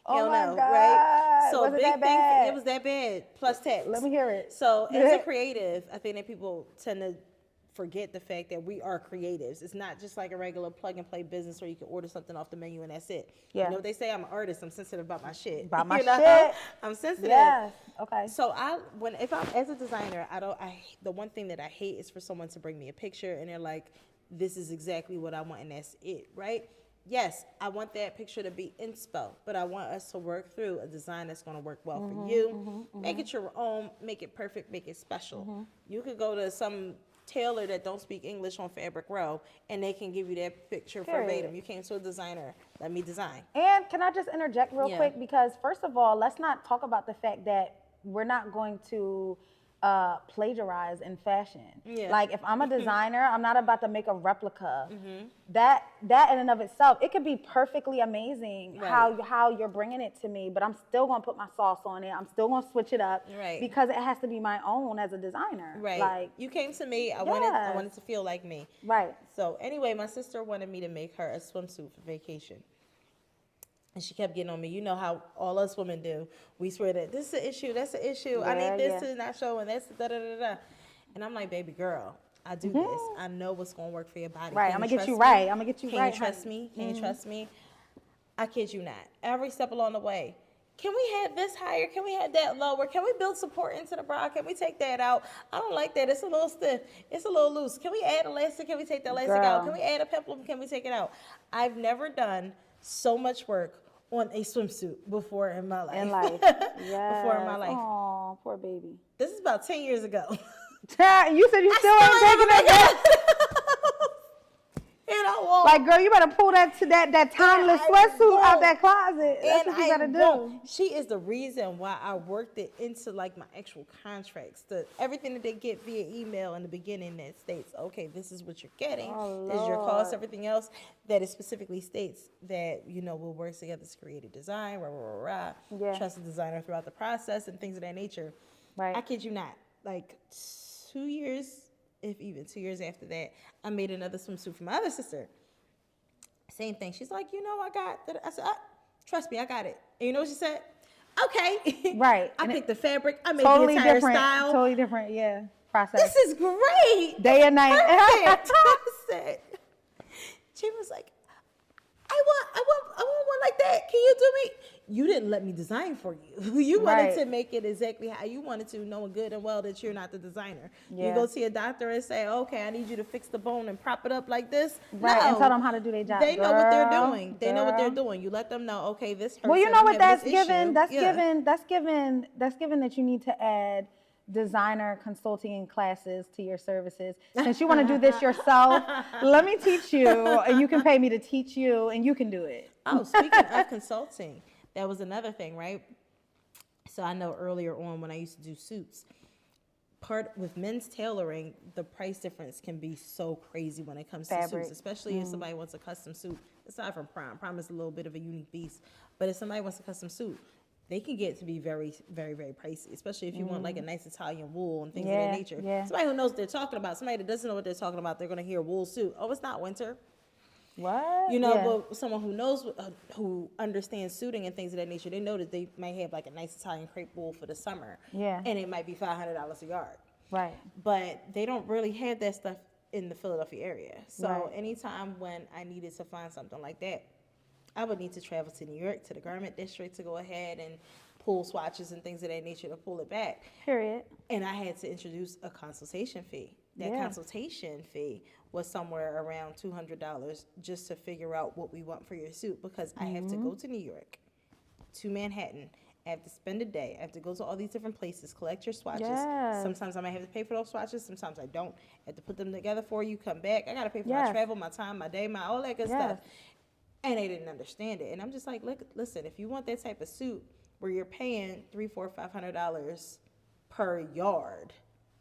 [SPEAKER 2] Oh
[SPEAKER 1] Hell
[SPEAKER 2] my
[SPEAKER 1] no,
[SPEAKER 2] God.
[SPEAKER 1] right? So
[SPEAKER 2] Was it
[SPEAKER 1] big
[SPEAKER 2] that bad?
[SPEAKER 1] thing, it was that bad, plus tax.
[SPEAKER 2] Let me hear it.
[SPEAKER 1] So as a creative, I think that people tend to forget the fact that we are creatives. It's not just like a regular plug and play business where you can order something off the menu and that's it.
[SPEAKER 2] Yeah.
[SPEAKER 1] You know what they say? I'm an artist. I'm sensitive about my shit.
[SPEAKER 2] About my
[SPEAKER 1] You know?
[SPEAKER 2] shit.
[SPEAKER 1] I'm sensitive.
[SPEAKER 2] Yes. Okay.
[SPEAKER 1] So if I'm as a designer, the one thing that I hate is for someone to bring me a picture and they're like, this is exactly what I want and that's it, right? Yes, I want that picture to be inspo, but I want us to work through a design that's going to work well for you. Make it your own, make it perfect, make it special. You could go to some tailor that don't speak English on Fabric Row, and they can give you that picture verbatim. You came to a designer, let me design.
[SPEAKER 2] And can I just interject real
[SPEAKER 1] Yeah.
[SPEAKER 2] quick? Because first of all, let's not talk about the fact that we're not going to plagiarize in fashion.
[SPEAKER 1] Yeah.
[SPEAKER 2] Like if I'm a designer, I'm not about to make a replica. That in and of itself, it could be perfectly amazing
[SPEAKER 1] Right.
[SPEAKER 2] how you're bringing it to me, but I'm still gonna put my sauce on it. I'm still gonna switch it up,
[SPEAKER 1] Right.
[SPEAKER 2] because it has to be my own as a designer.
[SPEAKER 1] Right.
[SPEAKER 2] Like,
[SPEAKER 1] you came to me, I
[SPEAKER 2] Yes.
[SPEAKER 1] wanted to feel like me.
[SPEAKER 2] right.
[SPEAKER 1] So anyway, my sister wanted me to make her a swimsuit for vacation. And she kept getting on me. You know how all us women do. We swear that this is an issue, that's an issue. I
[SPEAKER 2] Yeah,
[SPEAKER 1] need this
[SPEAKER 2] yeah.
[SPEAKER 1] to not show, and that's da-da-da-da. And I'm like, baby girl, I do this. I know what's going to work for your body.
[SPEAKER 2] Right,
[SPEAKER 1] Can
[SPEAKER 2] I'ma
[SPEAKER 1] you
[SPEAKER 2] get you
[SPEAKER 1] trust me?
[SPEAKER 2] right. I'ma get you
[SPEAKER 1] Can
[SPEAKER 2] right,
[SPEAKER 1] you trust
[SPEAKER 2] honey.
[SPEAKER 1] me? Can you trust me? I kid you not. Every step along the way. Can we have this higher? Can we have that lower? Can we build support into the bra? Can we take that out? I don't like that. It's a little stiff. It's a little loose. Can we add elastic? Can we take the elastic out?
[SPEAKER 2] Girl.
[SPEAKER 1] Can we add a peplum? Can we take it out? I've never done so much work on a swimsuit before in my life.
[SPEAKER 2] In life.
[SPEAKER 1] Before in my life.
[SPEAKER 2] Oh, poor baby.
[SPEAKER 1] This is about 10 years ago.
[SPEAKER 2] You said you still ain't taking that back.
[SPEAKER 1] And I won't.
[SPEAKER 2] Like, girl, you better pull that timeless
[SPEAKER 1] I
[SPEAKER 2] sweatsuit out
[SPEAKER 1] won't.
[SPEAKER 2] that closet. That's
[SPEAKER 1] And
[SPEAKER 2] what you
[SPEAKER 1] I
[SPEAKER 2] gotta do.
[SPEAKER 1] won't. She is the reason why I worked it into like my actual contracts. Everything that they get via email in the beginning that states, okay, this is what you're getting.
[SPEAKER 2] Oh,
[SPEAKER 1] this is your cost.
[SPEAKER 2] Lord.
[SPEAKER 1] Everything else that it specifically states that, we'll work together to create a design,
[SPEAKER 2] Yeah.
[SPEAKER 1] trust the designer throughout the process and things of that nature.
[SPEAKER 2] Right.
[SPEAKER 1] I kid you not. Like 2 years, if even 2 years after that, I made another swimsuit for my other sister. Same thing. She's like, I got that. I said, trust me, I got it. And you know what she said? Okay.
[SPEAKER 2] Right.
[SPEAKER 1] I
[SPEAKER 2] And
[SPEAKER 1] picked the fabric. I made
[SPEAKER 2] Totally
[SPEAKER 1] the entire
[SPEAKER 2] different.
[SPEAKER 1] style.
[SPEAKER 2] Totally different, yeah. Process.
[SPEAKER 1] This is great.
[SPEAKER 2] Day and night.
[SPEAKER 1] Perfect. I said, she was like, I want one like that. Can you do me? You didn't let me design for you. You wanted
[SPEAKER 2] Right.
[SPEAKER 1] to make it exactly how you wanted to, knowing good and well that you're not the designer. You
[SPEAKER 2] Yeah.
[SPEAKER 1] go see a doctor and say, okay, I need you to fix the bone and prop it up like this.
[SPEAKER 2] Right,
[SPEAKER 1] No.
[SPEAKER 2] and tell them how to do their job.
[SPEAKER 1] They know what they're
[SPEAKER 2] Girl,
[SPEAKER 1] doing. They know what they're
[SPEAKER 2] girl.
[SPEAKER 1] doing. You let them know, okay, this hurts.
[SPEAKER 2] Well, you
[SPEAKER 1] and
[SPEAKER 2] know
[SPEAKER 1] I'm
[SPEAKER 2] what
[SPEAKER 1] having
[SPEAKER 2] that's
[SPEAKER 1] this
[SPEAKER 2] given?
[SPEAKER 1] issue.
[SPEAKER 2] That's
[SPEAKER 1] Yeah.
[SPEAKER 2] given. That's given that you need to add designer consulting classes to your services. Since you want to do this yourself, let me teach you, and you can pay me to teach you, and you can do it.
[SPEAKER 1] Oh, speaking of consulting, that was another thing, right? So I know earlier on when I used to do suits, with men's tailoring, the price difference can be so crazy when it comes to
[SPEAKER 2] Fabric.
[SPEAKER 1] suits, especially if somebody wants a custom suit. Aside from Prime, Prime is a little bit of a unique beast, but if somebody wants a custom suit, they can get to be very, very, very pricey, especially if you want like a nice Italian wool and things of that nature.
[SPEAKER 2] Yeah.
[SPEAKER 1] Somebody who knows what they're talking about, somebody that doesn't know what they're talking about, they're going to hear wool suit. Oh, it's not winter.
[SPEAKER 2] What?
[SPEAKER 1] You know,
[SPEAKER 2] Yeah.
[SPEAKER 1] but someone who knows, who understands suiting and things of that nature, they know that they might have like a nice Italian crepe wool for the summer.
[SPEAKER 2] Yeah.
[SPEAKER 1] And it might be $500 a yard.
[SPEAKER 2] Right.
[SPEAKER 1] But they don't really have that stuff in the Philadelphia area. So
[SPEAKER 2] Right.
[SPEAKER 1] anytime when I needed to find something like that, I would need to travel to New York, to the garment district, to go ahead and pull swatches and things of that nature to pull it back.
[SPEAKER 2] Period.
[SPEAKER 1] And I had to introduce a consultation fee. That
[SPEAKER 2] Yeah.
[SPEAKER 1] consultation fee was somewhere around $200 just to figure out what we want for your suit, because I have to go to New York, to Manhattan. I have to spend a day. I have to go to all these different places, collect your swatches.
[SPEAKER 2] Yes.
[SPEAKER 1] Sometimes I might have to pay for those swatches. Sometimes I don't. I have to put them together for you, come back. I got to pay for my
[SPEAKER 2] Yes.
[SPEAKER 1] travel, my time, my day, all that good
[SPEAKER 2] Yes.
[SPEAKER 1] stuff. And they didn't understand it. And I'm just like, look, listen, if you want that type of suit where you're paying $300, $400, $500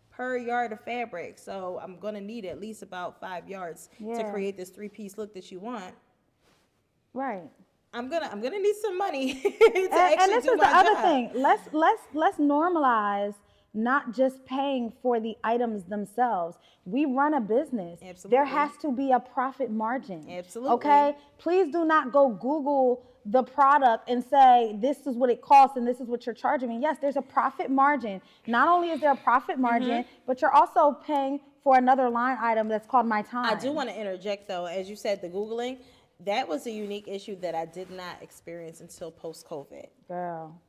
[SPEAKER 1] per yard of fabric, so I'm gonna need at least about 5 yards to
[SPEAKER 2] Yeah.
[SPEAKER 1] create this 3-piece look that you want.
[SPEAKER 2] Right.
[SPEAKER 1] I'm gonna need some money to
[SPEAKER 2] And
[SPEAKER 1] actually
[SPEAKER 2] this
[SPEAKER 1] do
[SPEAKER 2] is
[SPEAKER 1] my
[SPEAKER 2] the other
[SPEAKER 1] job.
[SPEAKER 2] thing. Let's normalize not just paying for the items themselves. We run a business.
[SPEAKER 1] Absolutely.
[SPEAKER 2] There has to be a profit margin.
[SPEAKER 1] Absolutely.
[SPEAKER 2] Okay? Please do not go Google the product and say, this is what it costs and this is what you're charging me. Yes, there's a profit margin. Not only is there a profit margin, but you're also paying for another line item that's called my time.
[SPEAKER 1] I do want to interject though, as you said, the Googling, that was a unique issue that I did not experience until post-COVID.
[SPEAKER 2] Girl.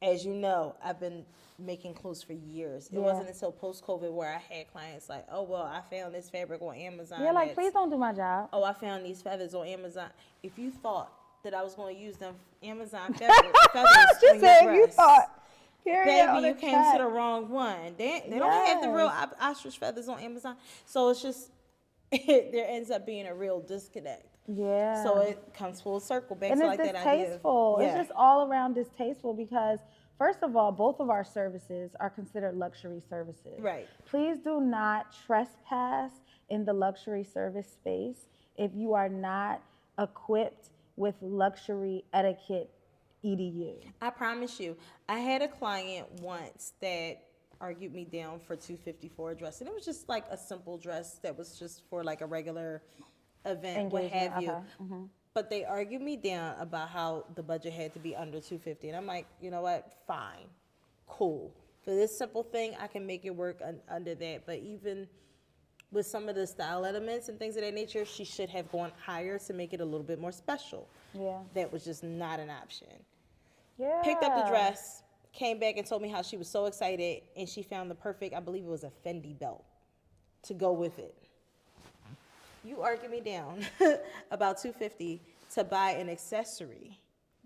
[SPEAKER 1] As you know, I've been making clothes for years. It
[SPEAKER 2] Yeah.
[SPEAKER 1] wasn't until post-COVID where I had clients like, oh, well, I found this fabric on Amazon.
[SPEAKER 2] You're like,
[SPEAKER 1] that's-
[SPEAKER 2] please don't do my job.
[SPEAKER 1] Oh, I found these feathers on Amazon. If you thought that I was going to use them Amazon feathers
[SPEAKER 2] She
[SPEAKER 1] on your
[SPEAKER 2] said you
[SPEAKER 1] dress,
[SPEAKER 2] thought. Period, on
[SPEAKER 1] baby, you
[SPEAKER 2] the
[SPEAKER 1] came
[SPEAKER 2] chat.
[SPEAKER 1] to the wrong one. They don't have the real
[SPEAKER 2] Yes.
[SPEAKER 1] ostrich feathers on Amazon. So it's just, there ends up being a real disconnect.
[SPEAKER 2] Yeah.
[SPEAKER 1] So it comes full circle back
[SPEAKER 2] And
[SPEAKER 1] to
[SPEAKER 2] it's
[SPEAKER 1] like that idea. of-
[SPEAKER 2] distasteful.
[SPEAKER 1] Yeah.
[SPEAKER 2] It's just all around distasteful because, first of all, both of our services are considered luxury services.
[SPEAKER 1] Right.
[SPEAKER 2] Please do not trespass in the luxury service space if you are not equipped with luxury etiquette EDU.
[SPEAKER 1] I promise you, I had a client once that argued me down for $250 for a dress, and it was just like a simple dress that was just for like a regular event, what
[SPEAKER 2] Engagement,
[SPEAKER 1] have you.
[SPEAKER 2] okay.
[SPEAKER 1] But they argued me down about how the budget had to be under $250, and I'm like, you know what? Fine, cool. For this simple thing, I can make it work under that. But even with some of the style elements and things of that nature, she should have gone higher to make it a little bit more special.
[SPEAKER 2] Yeah.
[SPEAKER 1] That was just not an option.
[SPEAKER 2] Yeah.
[SPEAKER 1] Picked up the dress, came back and told me how she was so excited and she found the perfect, I believe it was a Fendi belt to go with it. You argued me down about $250 to buy an accessory,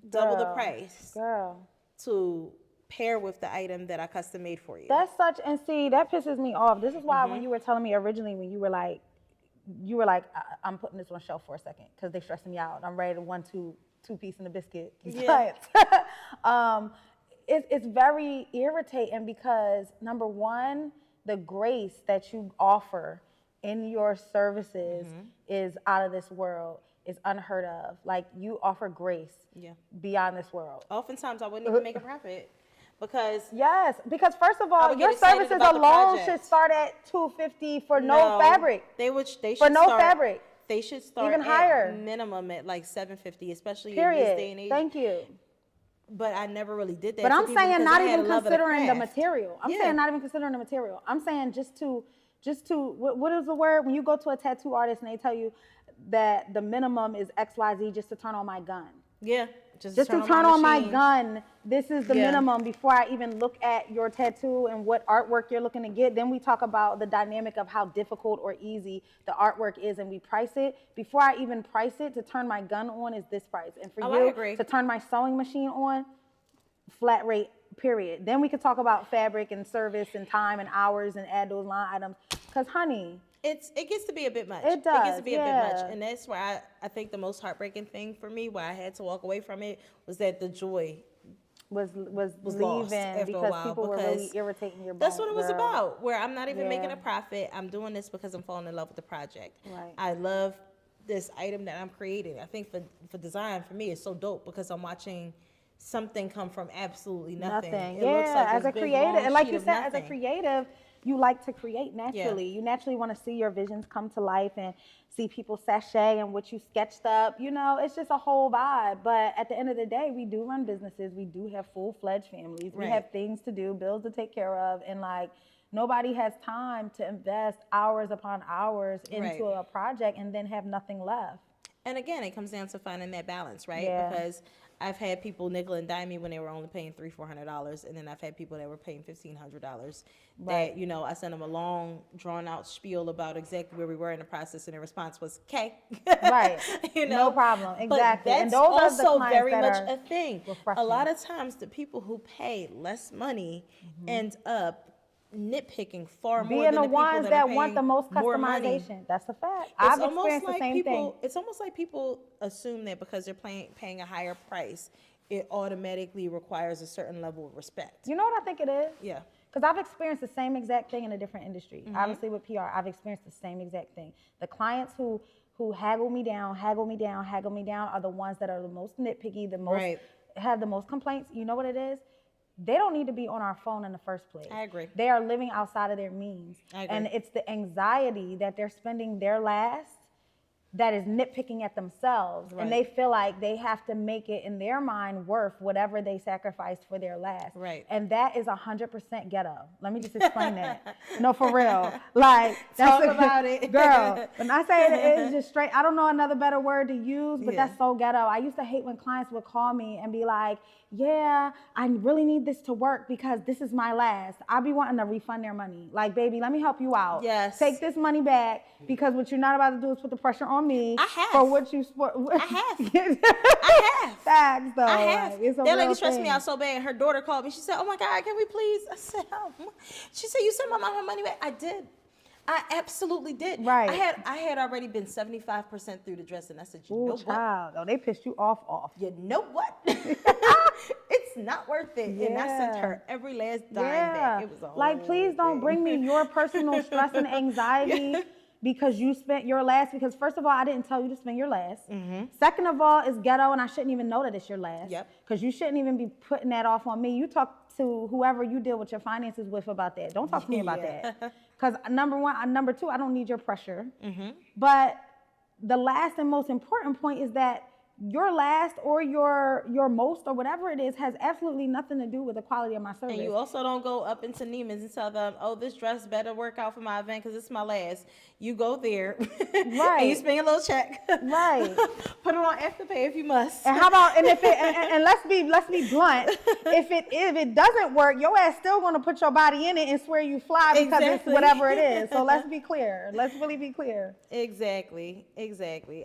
[SPEAKER 1] double the
[SPEAKER 2] Girl.
[SPEAKER 1] price,
[SPEAKER 2] Girl.
[SPEAKER 1] to pair with the item that I custom made for you.
[SPEAKER 2] That's such, and see, that pisses me off. This is why
[SPEAKER 1] Mm-hmm.
[SPEAKER 2] when you were telling me originally, when you were like, I'm putting this on shelf for a second because they stressing me out. I'm ready to two-piece in the biscuit.
[SPEAKER 1] Yeah.
[SPEAKER 2] It's very irritating because, number one, the grace that you offer in your services
[SPEAKER 1] Mm-hmm.
[SPEAKER 2] is out of this world. It's unheard of. Like, you offer grace
[SPEAKER 1] Yeah.
[SPEAKER 2] beyond this world.
[SPEAKER 1] Oftentimes I wouldn't even make a profit because
[SPEAKER 2] Yes, because first of
[SPEAKER 1] I
[SPEAKER 2] all,
[SPEAKER 1] would
[SPEAKER 2] your
[SPEAKER 1] get excited
[SPEAKER 2] services
[SPEAKER 1] about the
[SPEAKER 2] alone
[SPEAKER 1] project.
[SPEAKER 2] should start at $250 for no fabric.
[SPEAKER 1] They should
[SPEAKER 2] For no
[SPEAKER 1] start,
[SPEAKER 2] fabric.
[SPEAKER 1] They should start
[SPEAKER 2] Even
[SPEAKER 1] at
[SPEAKER 2] higher.
[SPEAKER 1] minimum at like $750, especially in
[SPEAKER 2] Period.
[SPEAKER 1] this day and age.
[SPEAKER 2] Thank you.
[SPEAKER 1] But I never really did that.
[SPEAKER 2] But
[SPEAKER 1] to
[SPEAKER 2] I'm
[SPEAKER 1] people
[SPEAKER 2] saying
[SPEAKER 1] because
[SPEAKER 2] not
[SPEAKER 1] I had
[SPEAKER 2] even
[SPEAKER 1] a love of
[SPEAKER 2] considering the
[SPEAKER 1] craft.
[SPEAKER 2] material. I'm
[SPEAKER 1] Yeah.
[SPEAKER 2] saying not even considering the material. I'm saying just to what is the word when you go to a tattoo artist and they tell you that the minimum is XYZ just to turn on my gun.
[SPEAKER 1] Yeah,
[SPEAKER 2] Just to turn on my
[SPEAKER 1] machine.
[SPEAKER 2] gun, this is the
[SPEAKER 1] Yeah.
[SPEAKER 2] minimum before I even look at your tattoo and what artwork you're looking to get. Then we talk about the dynamic of how difficult or easy the artwork is and we price it. Before I even price it, to turn my gun on is this price. And for
[SPEAKER 1] Oh, I
[SPEAKER 2] you
[SPEAKER 1] agree.
[SPEAKER 2] to turn my sewing machine on, flat rate period. Then we could talk about fabric and service and time and hours and add those line items. Because, honey,
[SPEAKER 1] it gets to be a bit much.
[SPEAKER 2] It does,
[SPEAKER 1] It gets to be a bit
[SPEAKER 2] yeah.
[SPEAKER 1] much. And that's where I think the most heartbreaking thing for me, why I had to walk away from it, was that the joy
[SPEAKER 2] was
[SPEAKER 1] lost
[SPEAKER 2] leaving
[SPEAKER 1] after a
[SPEAKER 2] because
[SPEAKER 1] while,
[SPEAKER 2] people were
[SPEAKER 1] because
[SPEAKER 2] really irritating your
[SPEAKER 1] that's
[SPEAKER 2] bones,
[SPEAKER 1] what it was
[SPEAKER 2] girl.
[SPEAKER 1] about, where I'm not even making
[SPEAKER 2] Yeah.
[SPEAKER 1] a profit. I'm doing this because I'm falling in love with the project.
[SPEAKER 2] Right.
[SPEAKER 1] I love this item that I'm creating. I think for design, for me, it's so dope because I'm watching something come from absolutely nothing. It
[SPEAKER 2] Yeah,
[SPEAKER 1] looks like
[SPEAKER 2] as
[SPEAKER 1] this
[SPEAKER 2] a
[SPEAKER 1] big,
[SPEAKER 2] creative,
[SPEAKER 1] long
[SPEAKER 2] and like
[SPEAKER 1] sheet
[SPEAKER 2] you
[SPEAKER 1] of
[SPEAKER 2] said, as a
[SPEAKER 1] nothing.
[SPEAKER 2] creative, you like to create naturally. You naturally want to see your visions come to life and see people sachet and what you sketched up. You know, it's just a whole vibe. But at the end of the day, we do run businesses. We do have full-fledged families. We
[SPEAKER 1] Right.
[SPEAKER 2] have things to do, bills to take care of, and like nobody has time to invest hours upon hours into
[SPEAKER 1] Right.
[SPEAKER 2] a project and then have nothing left.
[SPEAKER 1] And again, it comes down to finding that balance, right?
[SPEAKER 2] Yeah.
[SPEAKER 1] Because I've had people nickel and dime me when they were only paying $300-400, and then I've had people that were paying $1,500.
[SPEAKER 2] Right.
[SPEAKER 1] That, you know, I sent them a long, drawn out spiel about exactly where we were in the process, and the response was, "Okay."
[SPEAKER 2] Right.
[SPEAKER 1] You know,
[SPEAKER 2] No problem.
[SPEAKER 1] But
[SPEAKER 2] Exactly.
[SPEAKER 1] that's
[SPEAKER 2] And those are the
[SPEAKER 1] also
[SPEAKER 2] clients
[SPEAKER 1] very
[SPEAKER 2] that
[SPEAKER 1] much
[SPEAKER 2] are
[SPEAKER 1] a thing.
[SPEAKER 2] refreshing.
[SPEAKER 1] A lot of times, the people who pay less money end up nitpicking far more
[SPEAKER 2] Being
[SPEAKER 1] than
[SPEAKER 2] the
[SPEAKER 1] the people
[SPEAKER 2] ones
[SPEAKER 1] that,
[SPEAKER 2] that
[SPEAKER 1] are
[SPEAKER 2] want the
[SPEAKER 1] paying
[SPEAKER 2] most
[SPEAKER 1] more money.
[SPEAKER 2] customization. That's a fact. I've experienced the same
[SPEAKER 1] people,
[SPEAKER 2] thing.
[SPEAKER 1] It's almost like people assume that because they're paying a higher price, it automatically requires a certain level of respect.
[SPEAKER 2] You know what I think it is?
[SPEAKER 1] Yeah.
[SPEAKER 2] Because I've experienced the same exact thing in a different industry. Obviously with PR, I've experienced the same exact thing. The clients who haggle me down are the ones that are the most nitpicky, the most
[SPEAKER 1] Right.
[SPEAKER 2] have the most complaints. You know what it is? They don't need to be on our phone in the first place.
[SPEAKER 1] I agree.
[SPEAKER 2] They are living outside of their means.
[SPEAKER 1] I agree.
[SPEAKER 2] And it's the anxiety that they're spending their last that is nitpicking at themselves.
[SPEAKER 1] Right.
[SPEAKER 2] And they feel like they have to make it in their mind worth whatever they sacrificed for their last.
[SPEAKER 1] Right.
[SPEAKER 2] And that is 100% ghetto. Let me just explain that. No, for real. Like,
[SPEAKER 1] Talk
[SPEAKER 2] that's
[SPEAKER 1] about it.
[SPEAKER 2] Girl, when I say it is just straight, I don't know another better word to use, but
[SPEAKER 1] Yeah.
[SPEAKER 2] that's so ghetto. I used to hate when clients would call me and be like, yeah, I really need this to work because this is my last. I'd be wanting to refund their money. Like, baby, let me help you out.
[SPEAKER 1] Yes.
[SPEAKER 2] Take this money back because what you're not about to do is put the pressure on me.
[SPEAKER 1] I have.
[SPEAKER 2] For what you...
[SPEAKER 1] I have.
[SPEAKER 2] I have. Facts, though.
[SPEAKER 1] I have.
[SPEAKER 2] Like, it's a
[SPEAKER 1] That lady
[SPEAKER 2] real
[SPEAKER 1] stressed me
[SPEAKER 2] thing.
[SPEAKER 1] out so bad. Her daughter called me. She said, "Oh my God, can we please?" I said, "Oh." She said, "You sent my mom her money back." I did. I absolutely did.
[SPEAKER 2] Right.
[SPEAKER 1] I had already been 75% through the dress, and I said, "You know
[SPEAKER 2] Ooh,
[SPEAKER 1] what?
[SPEAKER 2] child. Oh, they pissed you off.
[SPEAKER 1] You know what? It's not worth it." And I sent
[SPEAKER 2] Yeah.
[SPEAKER 1] her every last dime back. It was a
[SPEAKER 2] Like,
[SPEAKER 1] whole
[SPEAKER 2] please don't
[SPEAKER 1] thing.
[SPEAKER 2] bring me your personal stress and anxiety because you spent your last. Because first of all, I didn't tell you to spend your last. Second of all, it's ghetto, and I shouldn't even know that it's your last.
[SPEAKER 1] Yep.
[SPEAKER 2] Because you shouldn't even be putting that off on me. You talk to whoever you deal with your finances with about that. Don't talk to me about
[SPEAKER 1] Yeah.
[SPEAKER 2] that. Because number two, I don't need your pressure. But the last and most important point is that your last or your most or whatever it is has absolutely nothing to do with the quality of my service.
[SPEAKER 1] And you also don't go up into Neiman's and tell them, "Oh, this dress better work out for my event because it's my last." You go there,
[SPEAKER 2] Right.
[SPEAKER 1] and you spend your little check,
[SPEAKER 2] Right.
[SPEAKER 1] Put it on Afterpay if you must.
[SPEAKER 2] And how about, and if it, and let's be blunt, if it doesn't work, your ass still gonna put your body in it and swear you fly because
[SPEAKER 1] Exactly.
[SPEAKER 2] it's whatever it is. So let's be clear. Let's really be clear.
[SPEAKER 1] Exactly.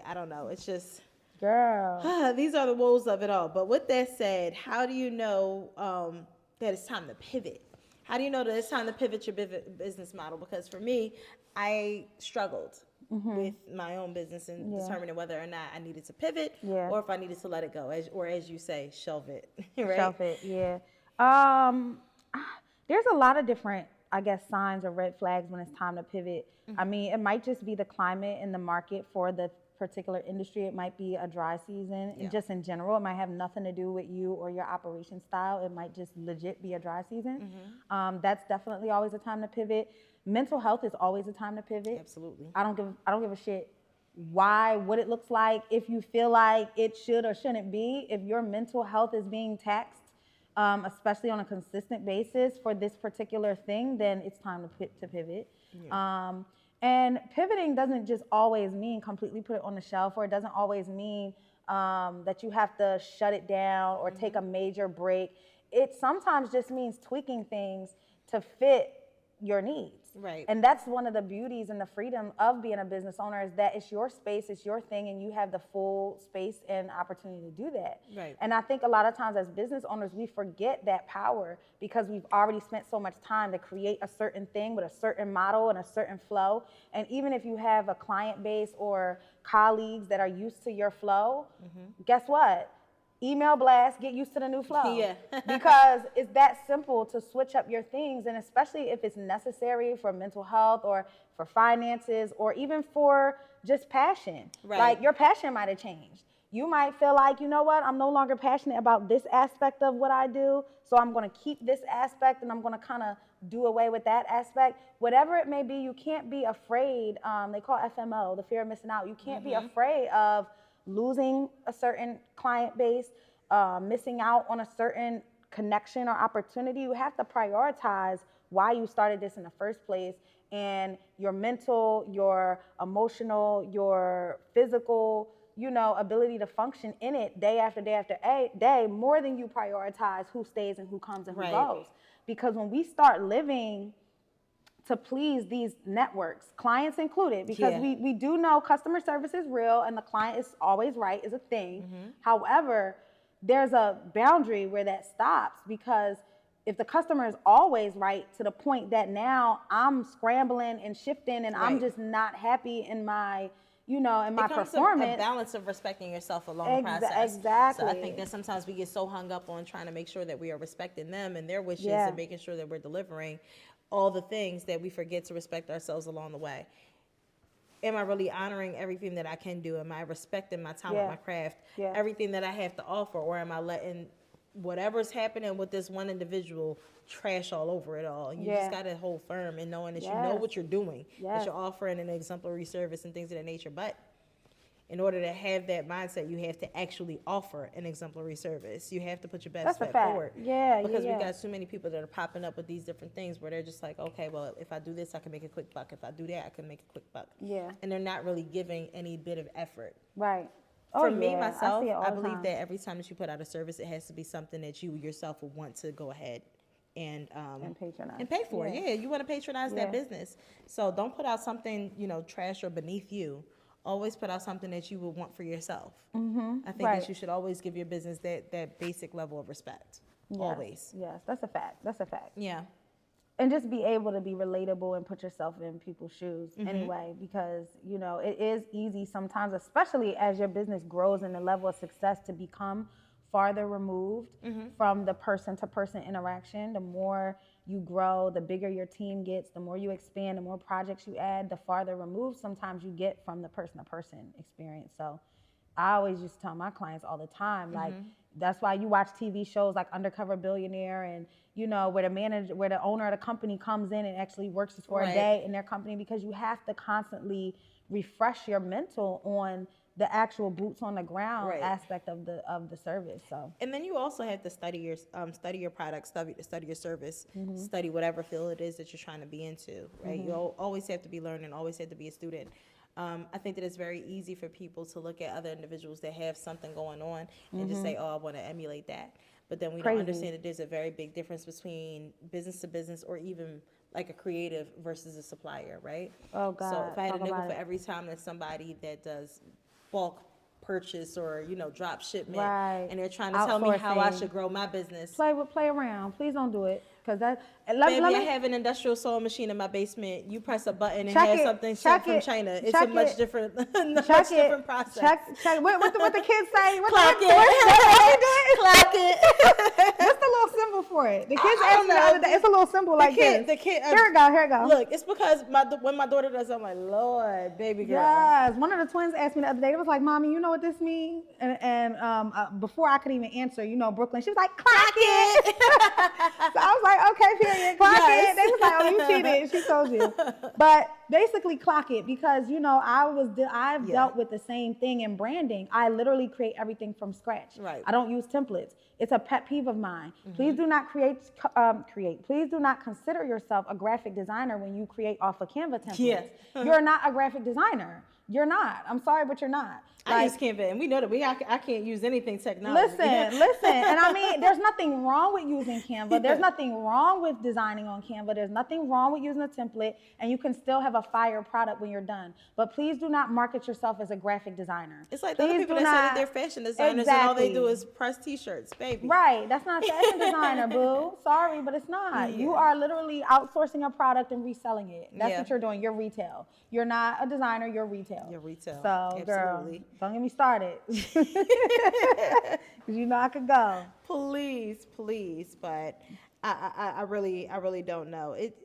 [SPEAKER 1] I don't know. It's just.
[SPEAKER 2] Girl.
[SPEAKER 1] These are the woes of it all. But with that said, how do you know that it's time to pivot? How do you know that it's time to pivot your business model? Because for me, I struggled with my own business and determining whether or not I needed to pivot or if I needed to let it go, or as you say, shelve it. Right?
[SPEAKER 2] Shelf it, yeah. There's a lot of different, I guess, signs or red flags when it's time to pivot. I mean, it might just be the climate and the market for the particular industry. It might be a dry season. And just in general, it might have nothing to do with you or your operation style. It might just legit be a dry season. That's definitely always a time to pivot. Mental health is always a time to pivot.
[SPEAKER 1] Absolutely.
[SPEAKER 2] I don't give a shit what it looks like, if you feel like it should or shouldn't be. If your mental health is being taxed, especially on a consistent basis for this particular thing, then it's time to pivot. And pivoting doesn't just always mean completely put it on the shelf, or it doesn't always mean that you have to shut it down or take a major break. It sometimes just means tweaking things to fit your needs.
[SPEAKER 1] Right.
[SPEAKER 2] And that's one of the beauties and the freedom of being a business owner, is that it's your space, it's your thing, and you have the full space and opportunity to do that.
[SPEAKER 1] Right.
[SPEAKER 2] And I think a lot of times as business owners, we forget that power because we've already spent so much time to create a certain thing with a certain model and a certain flow. And even if you have a client base or colleagues that are used to your flow, guess what? Email blast, get used to the new flow.
[SPEAKER 1] Yeah.
[SPEAKER 2] Because it's that simple to switch up your things, and especially if it's necessary for mental health or for finances or even for just passion.
[SPEAKER 1] Right.
[SPEAKER 2] Like your passion might have changed. You might feel like, you know what, I'm no longer passionate about this aspect of what I do, so I'm going to keep this aspect and I'm going to kind of do away with that aspect. Whatever it may be, you can't be afraid. They call it FMO, the fear of missing out. You can't be afraid of losing a certain client base, missing out on a certain connection or opportunity. You have to prioritize why you started this in the first place, and your mental, your emotional, your physical, ability to function in it day after day after day, more than you prioritize who stays and who comes and who goes. Because when we start living to please these networks, clients included, because we do know customer service is real and the client is always right is a thing. However, there's a boundary where that stops, because if the customer is always right to the point that now I'm scrambling and shifting and I'm just not happy in my, in my performance.
[SPEAKER 1] A balance of respecting yourself along the process.
[SPEAKER 2] Exactly.
[SPEAKER 1] So I think that sometimes we get so hung up on trying to make sure that we are respecting them and their wishes and making sure that we're delivering all the things that we forget to respect ourselves along the way. Am I really honoring everything that I can do? Am I respecting my talent, my craft, everything that I have to offer? Or am I letting whatever's happening with this one individual trash all over it all? You just got to hold firm and knowing that you know what you're doing, that you're offering an exemplary service and things of that nature. But in order to have that mindset, you have to actually offer an exemplary service. You have to put your best foot forward. Because we got too many people that are popping up with these different things where they're just like, okay, well, if I do this, I can make a quick buck. If I do that, I can make a quick buck. And they're not really giving any bit of effort.
[SPEAKER 2] Right.
[SPEAKER 1] For me, myself, I believe that every time that you put out a service, it has to be something that you yourself would want to go ahead and
[SPEAKER 2] patronize.
[SPEAKER 1] And pay for. You want to patronize that business. So don't put out something, trash or beneath you. Always put out something that you would want for yourself. I think that you should always give your business that basic level of respect. Always.
[SPEAKER 2] Yes, that's a fact. That's a fact.
[SPEAKER 1] Yeah.
[SPEAKER 2] And just be able to be relatable and put yourself in people's shoes anyway, because, it is easy sometimes, especially as your business grows in the level of success, to become farther removed from the person-to-person interaction. The more you grow, the bigger your team gets, the more you expand, the more projects you add, the farther removed sometimes you get from the person-to-person experience. So I always used to tell my clients all the time, like, that's why you watch TV shows like Undercover Billionaire and, where the owner of the company comes in and actually works for a day in their company, because you have to constantly refresh your mental on the actual boots on the ground aspect of the service. So,
[SPEAKER 1] and then you also have to study your product, study your service, study whatever field it is that you're trying to be into, right? You always have to be learning, always have to be a student. I think that it's very easy for people to look at other individuals that have something going on and just say, oh, I want to emulate that. But then we don't understand that there's a very big difference between business to business, or even like a creative versus a supplier, right?
[SPEAKER 2] Oh, God.
[SPEAKER 1] So if I had a nickel for every time that somebody that does bulk purchase or, drop shipment, and they're trying to tell me how I should grow my business.
[SPEAKER 2] Play around. Please don't do it. Because
[SPEAKER 1] Baby, I have an industrial sewing machine in my basement. You press a button and have something sent from China. It's a much different, different process.
[SPEAKER 2] Check. What the kids say?
[SPEAKER 1] Clock it. Clock it.
[SPEAKER 2] What's the little symbol for it? The kids asked me the other day. It's a little symbol like this. Here it go.
[SPEAKER 1] Look, it's because when my daughter does it, I'm like, Lord, baby girl.
[SPEAKER 2] Yes. One of the twins asked me the other day. It was like, Mommy, you know what this means? And before I could even answer, Brooklyn, she was like, clock it. So I was like, okay, period, clock it. They was like, oh, you cheated. She told you. But basically clock it, because you know I've dealt with the same thing in branding. I literally create everything from scratch.
[SPEAKER 1] Right.
[SPEAKER 2] I don't use templates. It's a pet peeve of mine. Please do not Please do not consider yourself a graphic designer when you create off of Canva templates.
[SPEAKER 1] Yeah.
[SPEAKER 2] You're not a graphic designer. You're not. I'm sorry, but you're not.
[SPEAKER 1] I use Canva, and we know that I can't use anything technology.
[SPEAKER 2] Listen, and I mean, there's nothing wrong with using Canva. There's nothing wrong with designing on Canva. There's nothing wrong with using a template, and you can still have a fire product when you're done. But please do not market yourself as a graphic designer.
[SPEAKER 1] It's like the other people that say that they're fashion designers and all they do is press T-shirts, baby.
[SPEAKER 2] Right, that's not a fashion designer, boo. Sorry, but it's not.
[SPEAKER 1] Yeah.
[SPEAKER 2] You are literally outsourcing a product and reselling it. That's what you're doing. You're retail. You're not a designer. You're retail.
[SPEAKER 1] You're retail.
[SPEAKER 2] So,
[SPEAKER 1] Absolutely.
[SPEAKER 2] girl, don't get me started. Because you know I could go.
[SPEAKER 1] Please, but I really don't know. It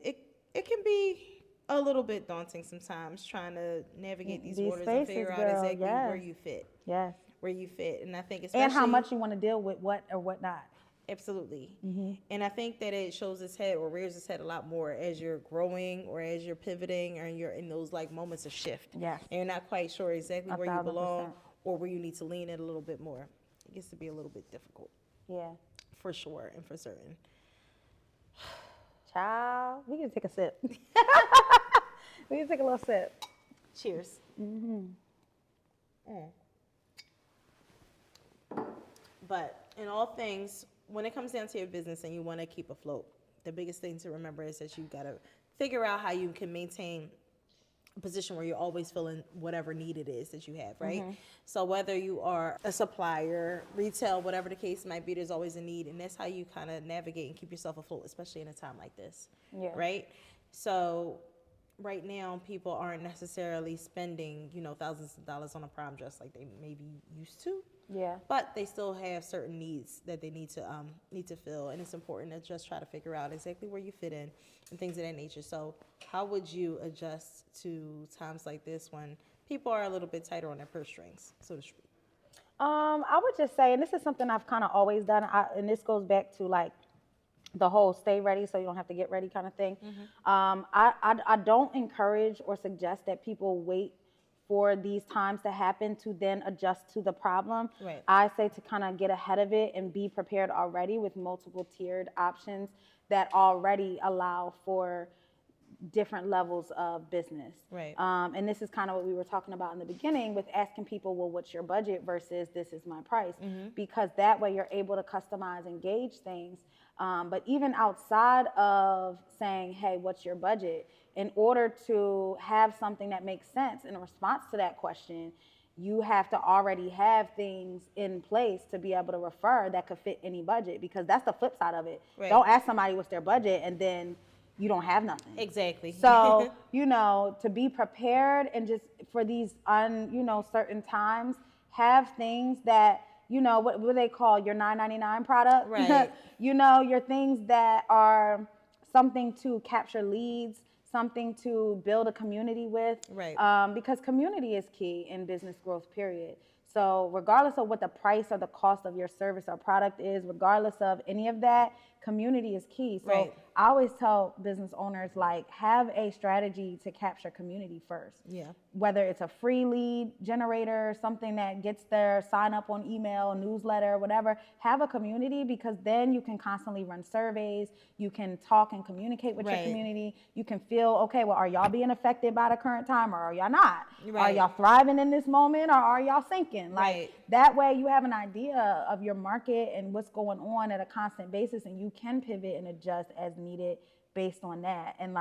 [SPEAKER 1] can be a little bit daunting sometimes trying to navigate these waters and figure out exactly where you fit.
[SPEAKER 2] Yes.
[SPEAKER 1] Where you fit, and I think especially
[SPEAKER 2] and how much you want to deal with what or what not.
[SPEAKER 1] Absolutely. And I think that it shows its head or rears its head a lot more as you're growing or as you're pivoting or you're in those like moments of shift.
[SPEAKER 2] Yes.
[SPEAKER 1] And you're not quite sure exactly where you
[SPEAKER 2] 1,000%.
[SPEAKER 1] belong or where you need to lean in a little bit more. It gets to be a little bit difficult.
[SPEAKER 2] Yeah.
[SPEAKER 1] For sure and for certain.
[SPEAKER 2] Child, we can take a sip. We can take a little sip.
[SPEAKER 1] Cheers. But in all things, when it comes down to your business and you want to keep afloat, the biggest thing to remember is that you've got to figure out how you can maintain a position where you're always filling whatever need it is that you have, right? So whether you are a supplier, retail, whatever the case might be, there's always a need. And that's how you kind of navigate and keep yourself afloat, especially in a time like this, right? So right now, people aren't necessarily spending, thousands of dollars on a prom dress like they maybe used to.
[SPEAKER 2] Yeah.
[SPEAKER 1] But they still have certain needs that they need to fill, and it's important to just try to figure out exactly where you fit in and things of that nature. So, how would you adjust to times like this when people are a little bit tighter on their purse strings, so to speak?
[SPEAKER 2] I would just say, and this is something I've kind of always done, and this goes back to like the whole stay ready so you don't have to get ready kind of thing. I don't encourage or suggest that people wait for these times to happen to then adjust to the problem.
[SPEAKER 1] Right.
[SPEAKER 2] I say to kind of get ahead of it and be prepared already with multiple tiered options that already allow for different levels of business.
[SPEAKER 1] Right.
[SPEAKER 2] And this is kind of what we were talking about in the beginning with asking people, well, what's your budget versus this is my price? Because that way you're able to customize and gauge things. But even outside of saying, hey, what's your budget? In order to have something that makes sense in response to that question, you have to already have things in place to be able to refer that could fit any budget, because that's the flip side of it.
[SPEAKER 1] Right.
[SPEAKER 2] Don't ask somebody what's their budget and then you don't have nothing.
[SPEAKER 1] Exactly.
[SPEAKER 2] So, to be prepared and just for these certain times, have things that, what they call your $9.99 product.
[SPEAKER 1] Right.
[SPEAKER 2] Your things that are something to capture leads, something to build a community with.
[SPEAKER 1] Right.
[SPEAKER 2] Because community is key in business growth, period. So regardless of what the price or the cost of your service or product is, regardless of any of that, community is key. So
[SPEAKER 1] Right.
[SPEAKER 2] I always tell business owners, have a strategy to capture community first.
[SPEAKER 1] Yeah.
[SPEAKER 2] Whether it's a free lead generator, something that gets their sign up on email, newsletter, whatever, have a community, because then you can constantly run surveys. You can talk and communicate with your
[SPEAKER 1] Right.
[SPEAKER 2] community. You can feel, okay, well, are y'all being affected by the current time or are y'all not? Are
[SPEAKER 1] Right.
[SPEAKER 2] y'all thriving in this moment or are y'all sinking?
[SPEAKER 1] Right.
[SPEAKER 2] That way you have an idea of your market and what's going on at a constant basis, and you can pivot and adjust as needed based on that. And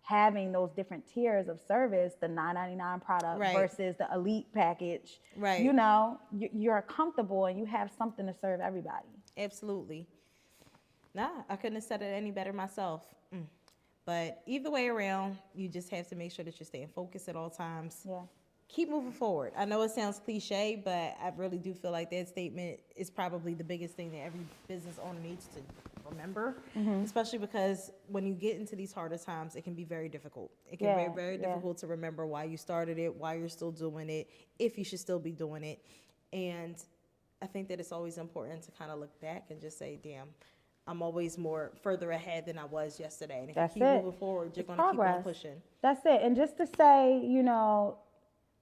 [SPEAKER 2] having those different tiers of service, the $9.99 product
[SPEAKER 1] Right.
[SPEAKER 2] versus the elite package,
[SPEAKER 1] Right.
[SPEAKER 2] You're comfortable and you have something to serve everybody.
[SPEAKER 1] Absolutely. Nah, I couldn't have said it any better myself. But either way around, you just have to make sure that you're staying focused at all times.
[SPEAKER 2] Yeah.
[SPEAKER 1] Keep moving forward. I know it sounds cliche, but I really do feel like that statement is probably the biggest thing that every business owner needs to remember, especially because when you get into these harder times, it can be very difficult. It can be very difficult to remember why you started it, why you're still doing it, if you should still be doing it. And I think that it's always important to kind of look back and just say, damn, I'm always more further ahead than I was yesterday. And if
[SPEAKER 2] That's
[SPEAKER 1] you keep
[SPEAKER 2] it.
[SPEAKER 1] moving forward, you're
[SPEAKER 2] It's
[SPEAKER 1] going to keep on
[SPEAKER 2] progress.
[SPEAKER 1] pushing.
[SPEAKER 2] That's it. And just to say, you know,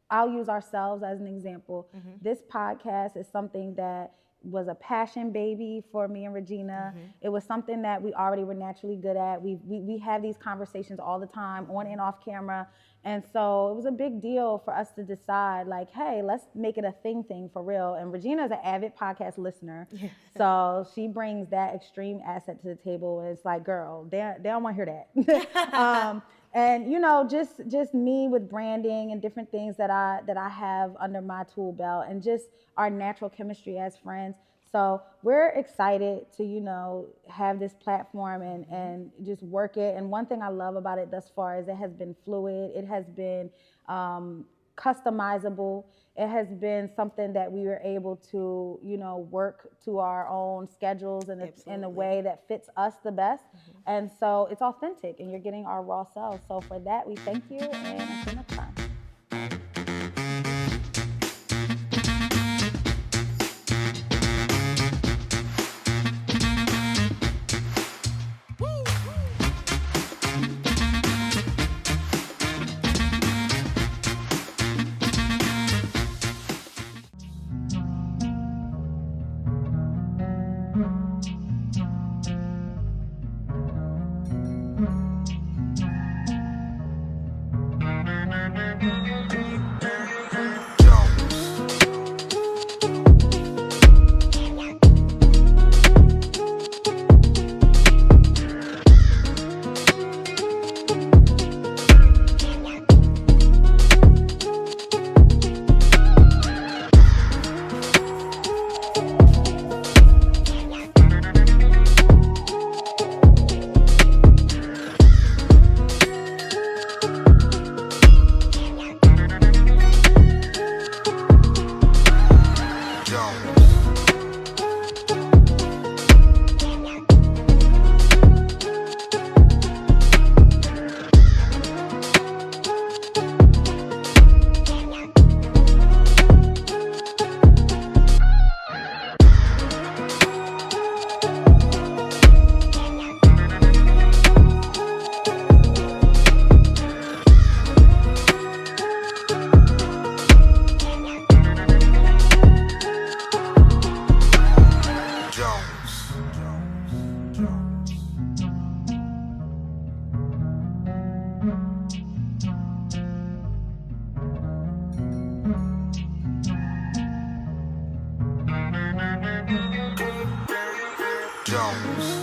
[SPEAKER 2] I'll use ourselves as an example. This podcast is something that was a passion baby for me and Regina. It was something that we already were naturally good at. We have these conversations all the time, on and off camera. And so it was a big deal for us to decide, like, hey, let's make it a thing for real. And Regina is an avid podcast listener. So she brings that extreme asset to the table. It's like, girl, they don't want to hear that. And you know, just me with branding and different things that I have under my tool belt, and just our natural chemistry as friends. So we're excited to, you know, have this platform and just work it. And one thing I love about it thus far is it has been fluid. It has been customizable. It has been something that we were able to, you know, work to our own schedules in a way that fits us the best. And so it's authentic, and you're getting our raw selves. So for that, we thank you, and until next time.
[SPEAKER 7] Jones.